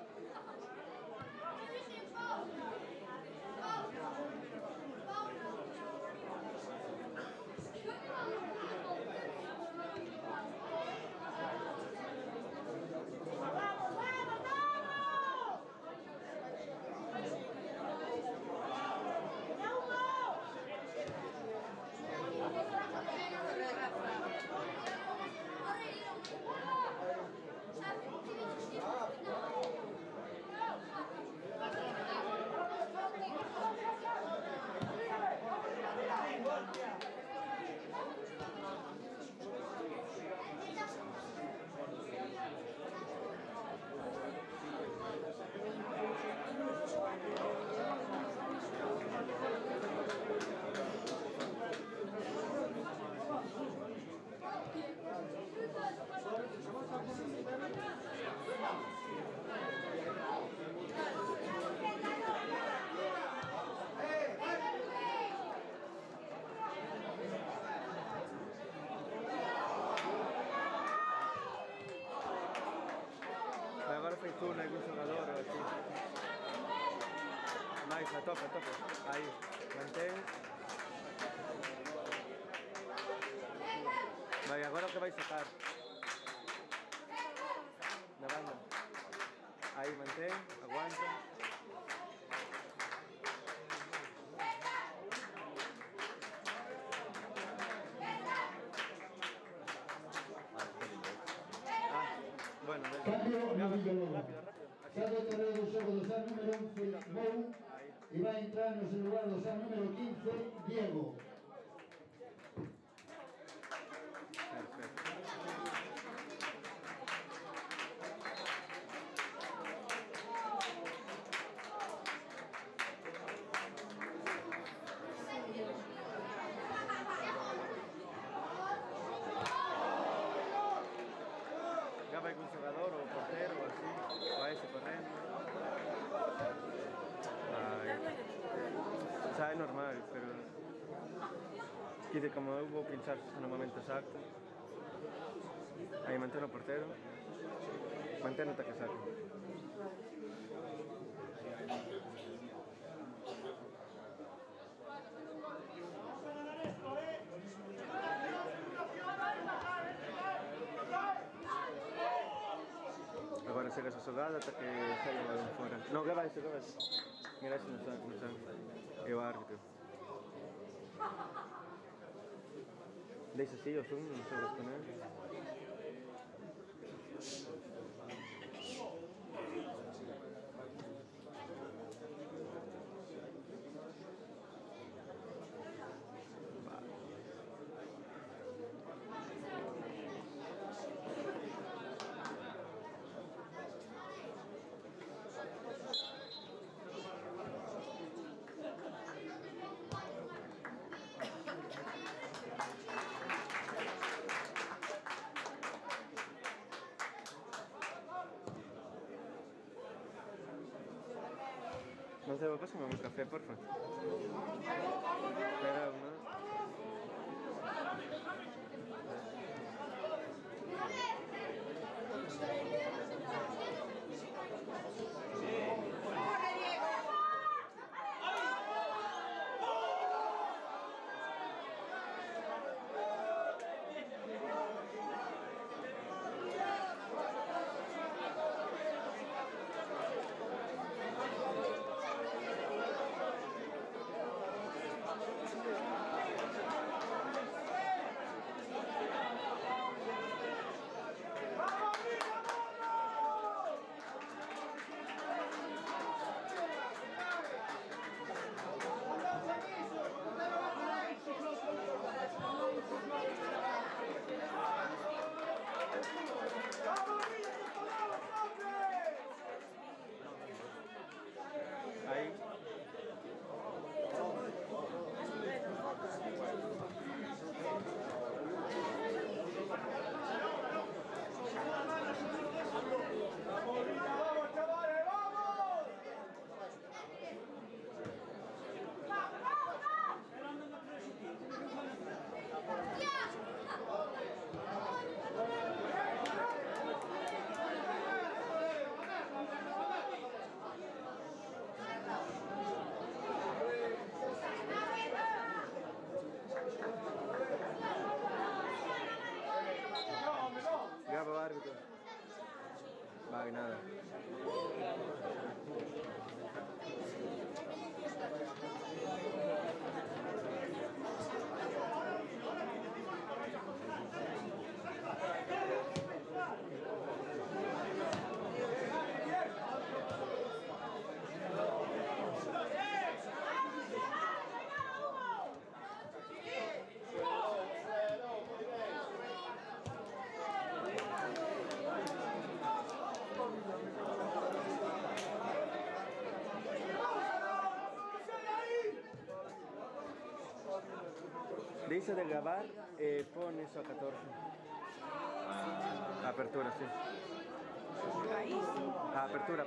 azul, algún jugador o así. Máis, a tope, a tope. Aí, mantén. Vai, agora o que vai sacar. Na banda. Aí, mantén, aguanta. Bueno, Cambio rápido, novillo. rápido. Sabe o terreno do xogo do San número 11, Mou, e vai entrar no seu lugar do San número 15, Diego. Perfecto. Ya va algún jugador o portero o así, va ese corriendo. Ay. O sea, es normal, pero quise como hubo pinchar en el momento exacto. Ahí mantén el portero, mantén hasta que saque. Agora chega esa xogada ata que saia o balón fora. Non, grava ese. Mira ese no sabe. É o árbitro. Deixa así o zoom, non sabes con él. No sé, pásame un café, porfa. Espera, ¿no? Ahí. ¡Vamos, chavales, vamos! Graba o árbitro. Vai, nada. Dice de grabar, pon eso a 14. Apertura, sí. Apertura.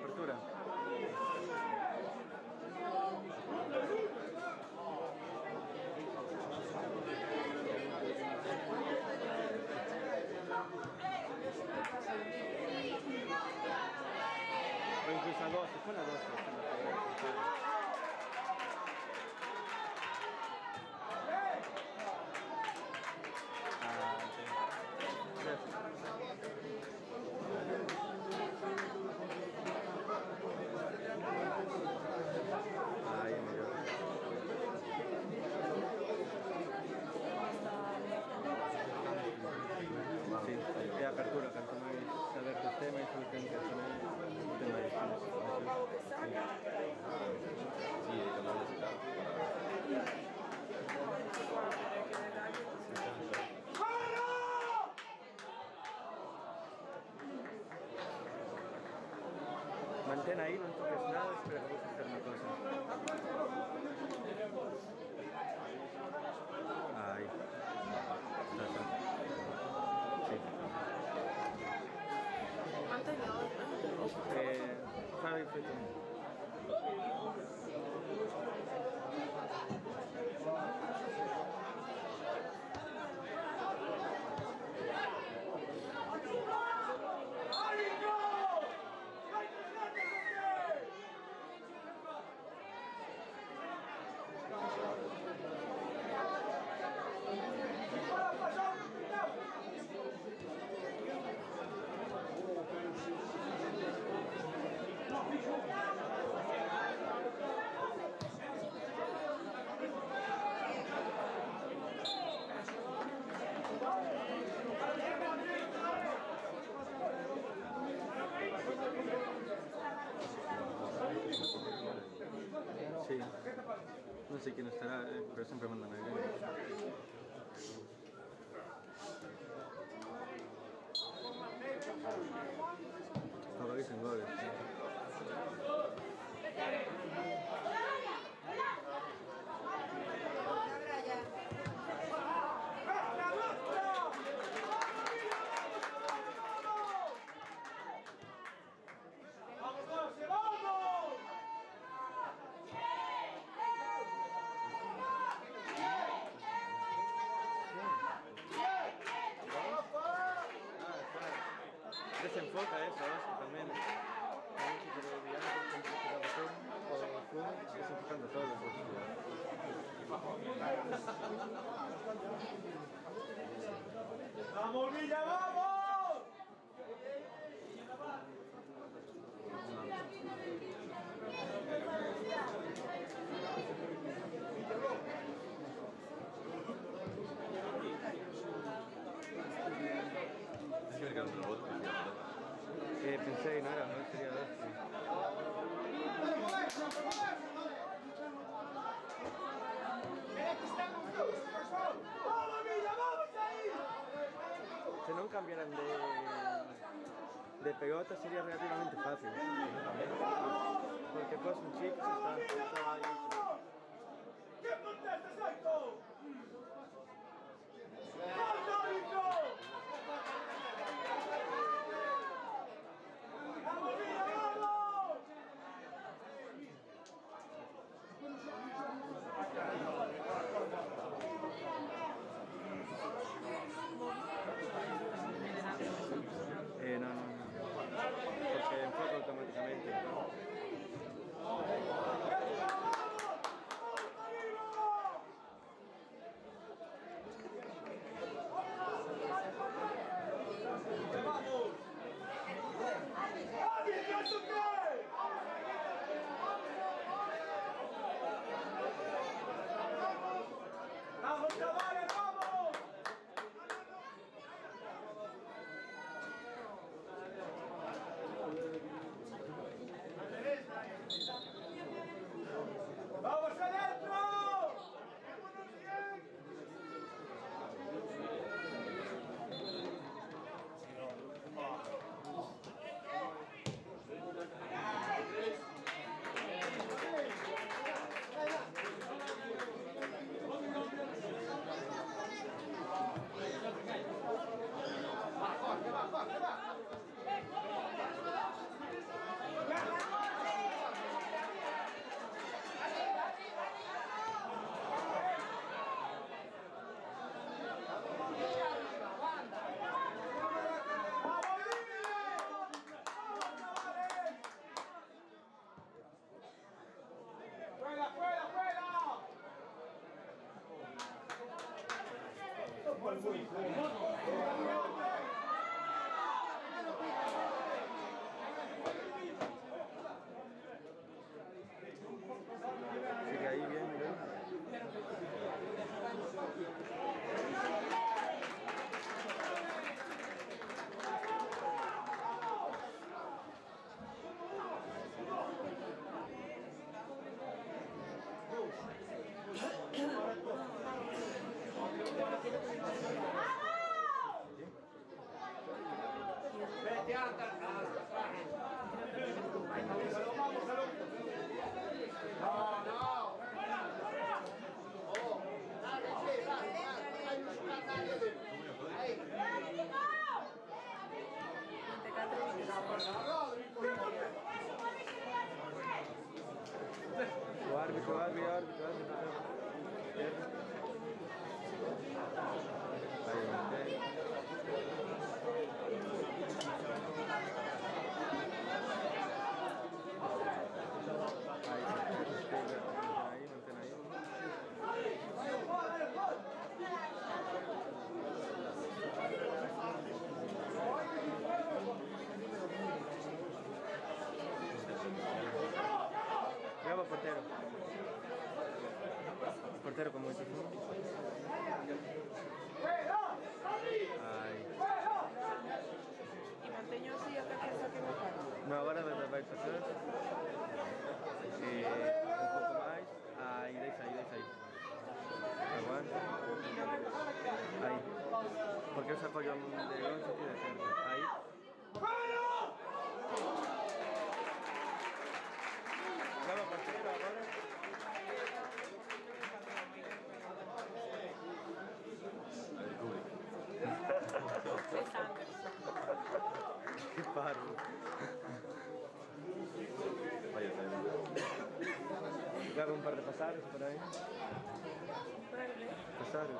pavo que saca. Sí, hay que tomarle ese carro. Mantén ahí, no toques nada, espera que vamos a hacer una cosa. Ahí. Está. Sí. Mantén ahora. Faro y frito. Sí, no sé quién estará, pero siempre mandan a alguien. Ahora dicen goles. Desenfoca eso, también. Desenfocando todo. ¡Vamos, Villa, vamos! Es que me quedan un robot. Pensé y no era, no sería dos. ¡Vamos, Villa, vamos ahí! Si no cambiaran de pelota sería relativamente fácil. Porque pues un chico estaba ahí. ¿Qué contesta, exacto? ¡Vamos, árbitro! ¡Vamos, Villa, vamos! No. Porque enfoca automáticamente. ¡Vamos, chavales, vamos! ¡Vamos adentro! ¡Fuera, fuera, fuera! Sigue ahí bien, ¿no? entero con mucho zoom. Aí. E manteño así ata que saque o carro. No, agora vai facer. Un pouco máis. Aí, deixa aí. Aguanta. Aí. Porque ese apollón de 11 tiene cerca. Aí. Vamos parceiro agora. A ver, Kubrick. Wes Anderson. Que paro. Vaya, Cabe un par de pasares por ahí. Verde. Pasares.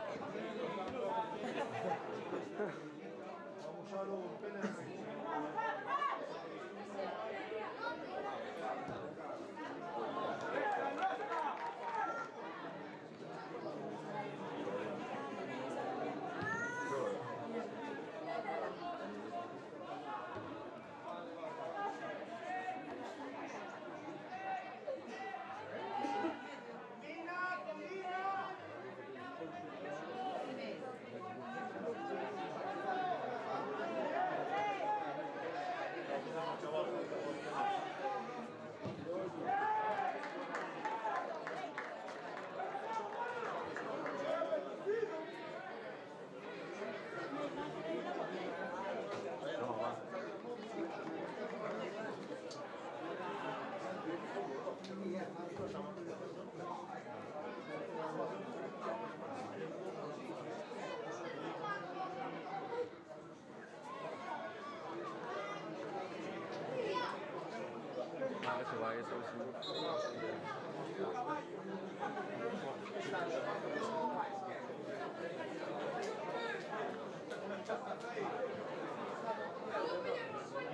Eso va, eso no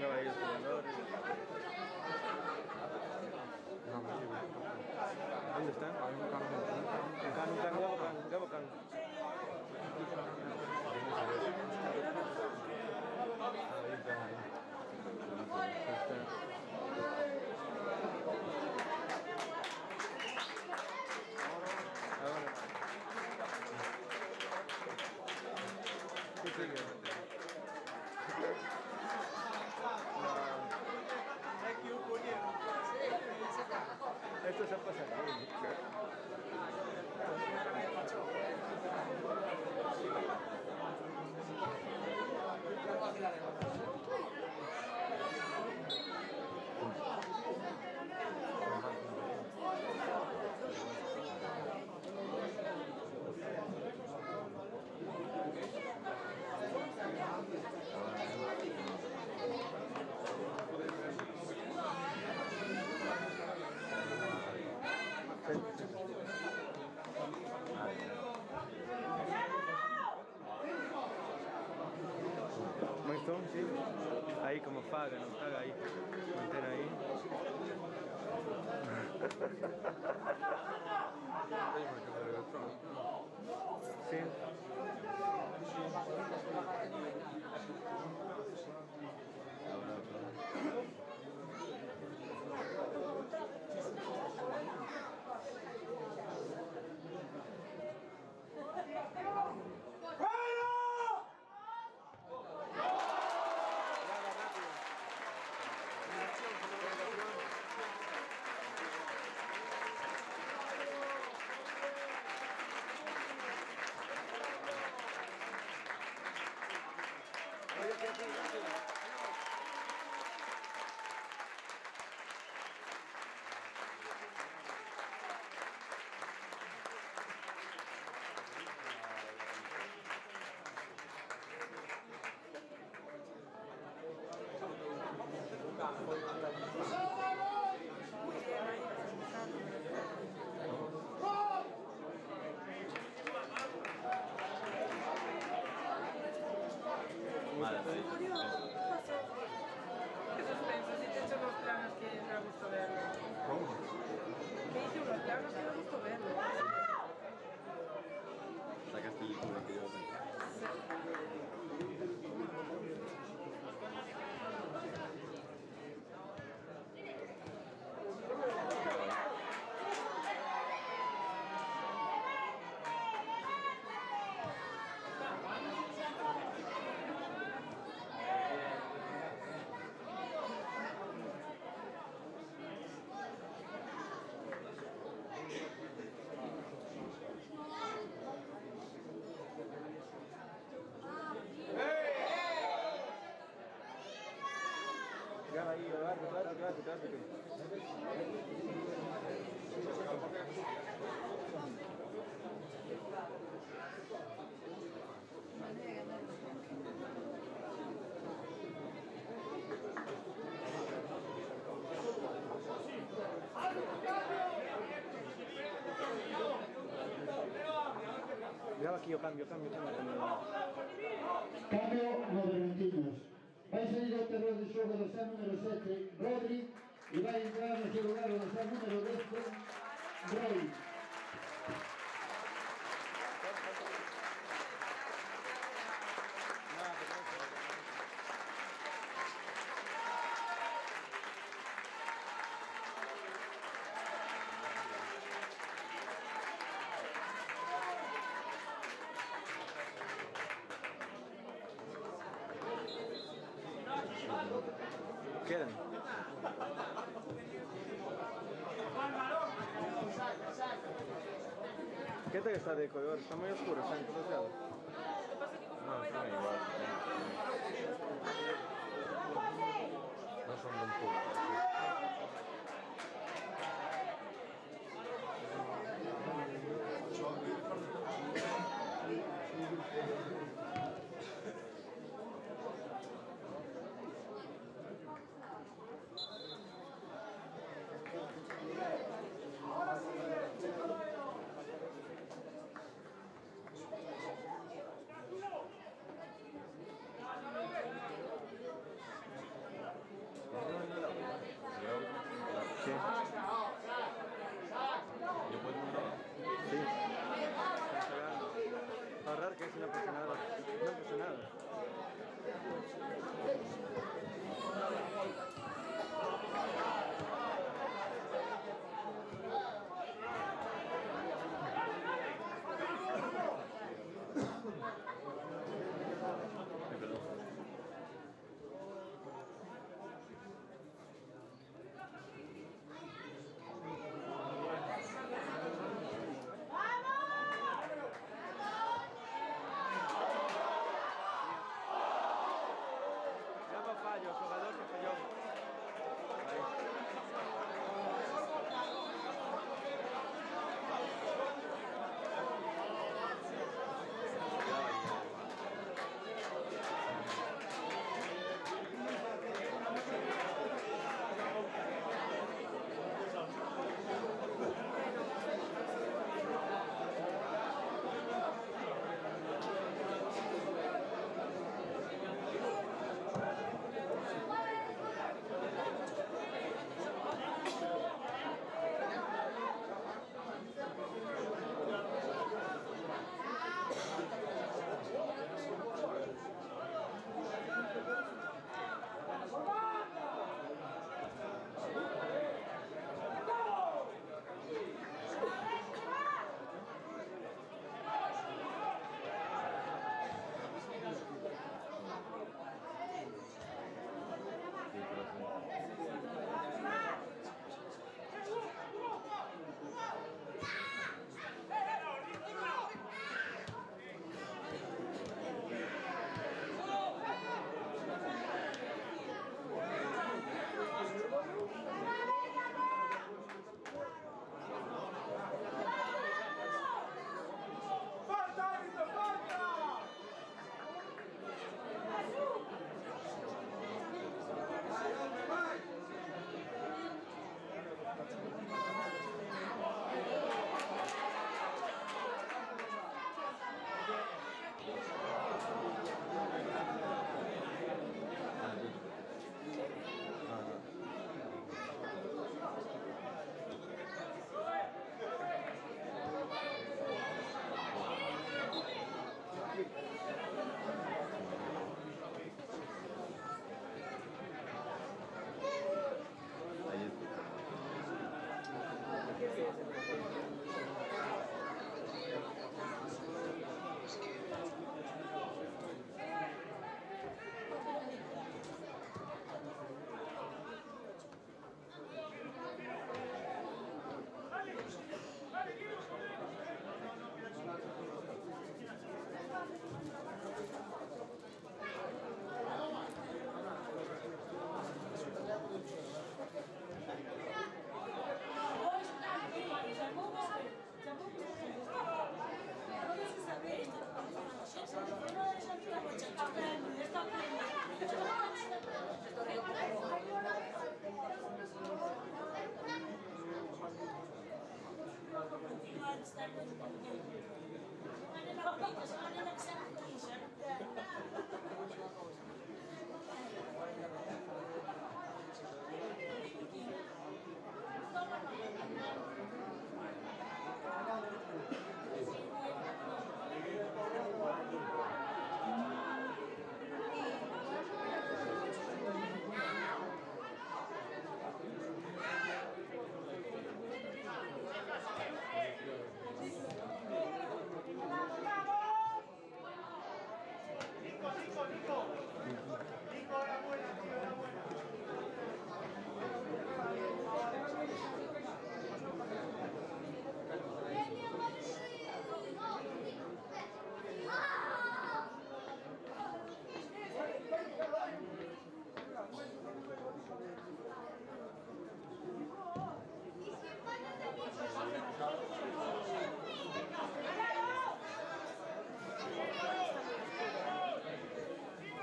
va a ir el jugador. ¿Dónde está? Un can, Gabo can. ¿Qué sigue? Esto se pasa bien. Maestón, sí. Ahí como faga, no faga ahí. Mantén ahí. Sí. Vale, Murió. Pasó. Qué suspenso, si te he hecho los planos que me ha gustado verlo. ¿Cómo? Que hice unos planos que me ha gustado verlo. Sacas películas que yo tengo. ahí, clásico. Cuidado aquí, yo cambio. Cambio no Bergantinos. Vai salir o terror de xogo do San número 7, Rodri, e vai entrar no seu lugar o do San número 10, Roy. Quedan. ¿Qué tal está de color? Está muy oscuro, está entusiasmado. No, son igual. No son de un poco.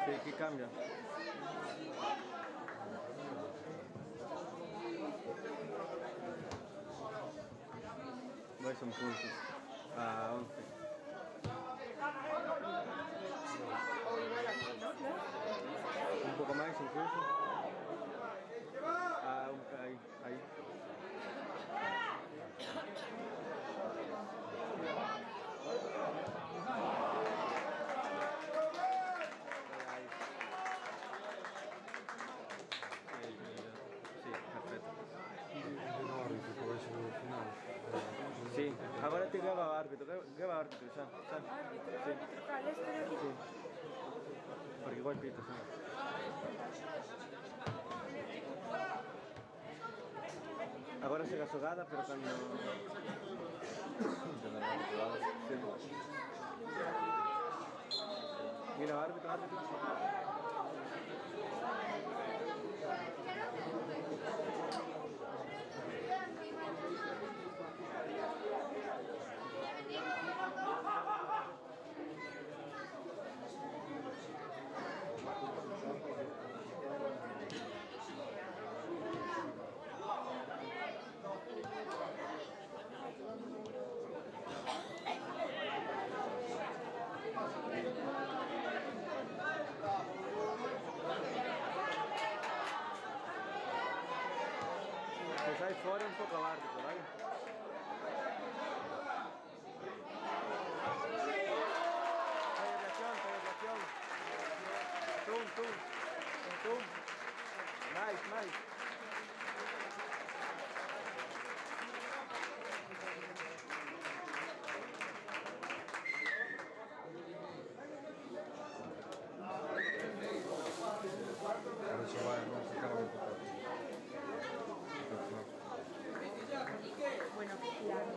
Sí, aquí cambia. Vai son puntos. A 11. Un poco más incluso. Ahí. Sì, agora ti grava arbitro, Sam. Sì. Sì. Perché poi pita, sì. Agora se gasogada, pero cuando... Sí. Mira, árbitro. Pues ahí fuera un poco árbitro, ¿vale? Reacción. Tum. Nice. Ahora se va, no se acaba de tocar. Bueno, claro.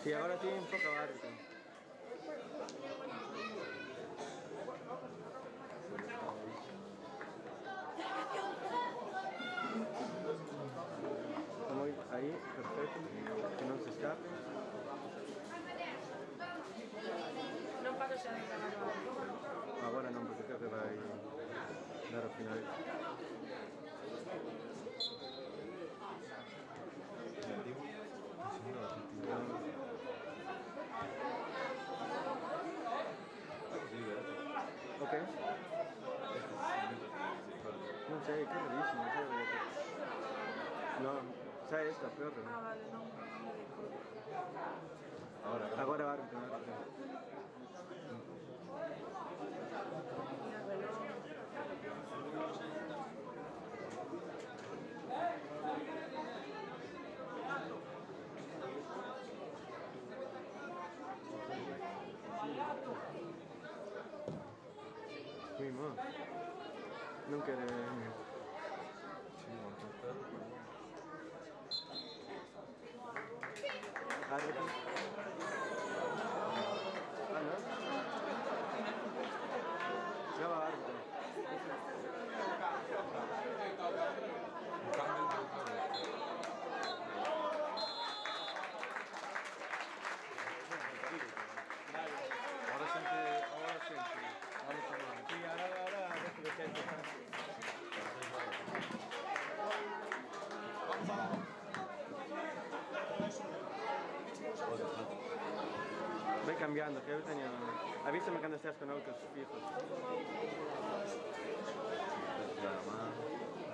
Sí, ahora tiene un poco árbitro. Vamos ahí, perfecto. Que no se escape. Non paso xa de traballo. Agora non, porque creo que vai dar ao final. Ok. Non sei, che bellissimo, non sei che... No, sai esta, peor. Ah, vale, non me recordo. Agora árbitro. Primo, non quere... Árbitro. Ah, no? Ya va árbitro. Ahora siente. Sí, ahora, que cambiando, que eu teño... Avísame cando esteas con outros fijos. Nada más.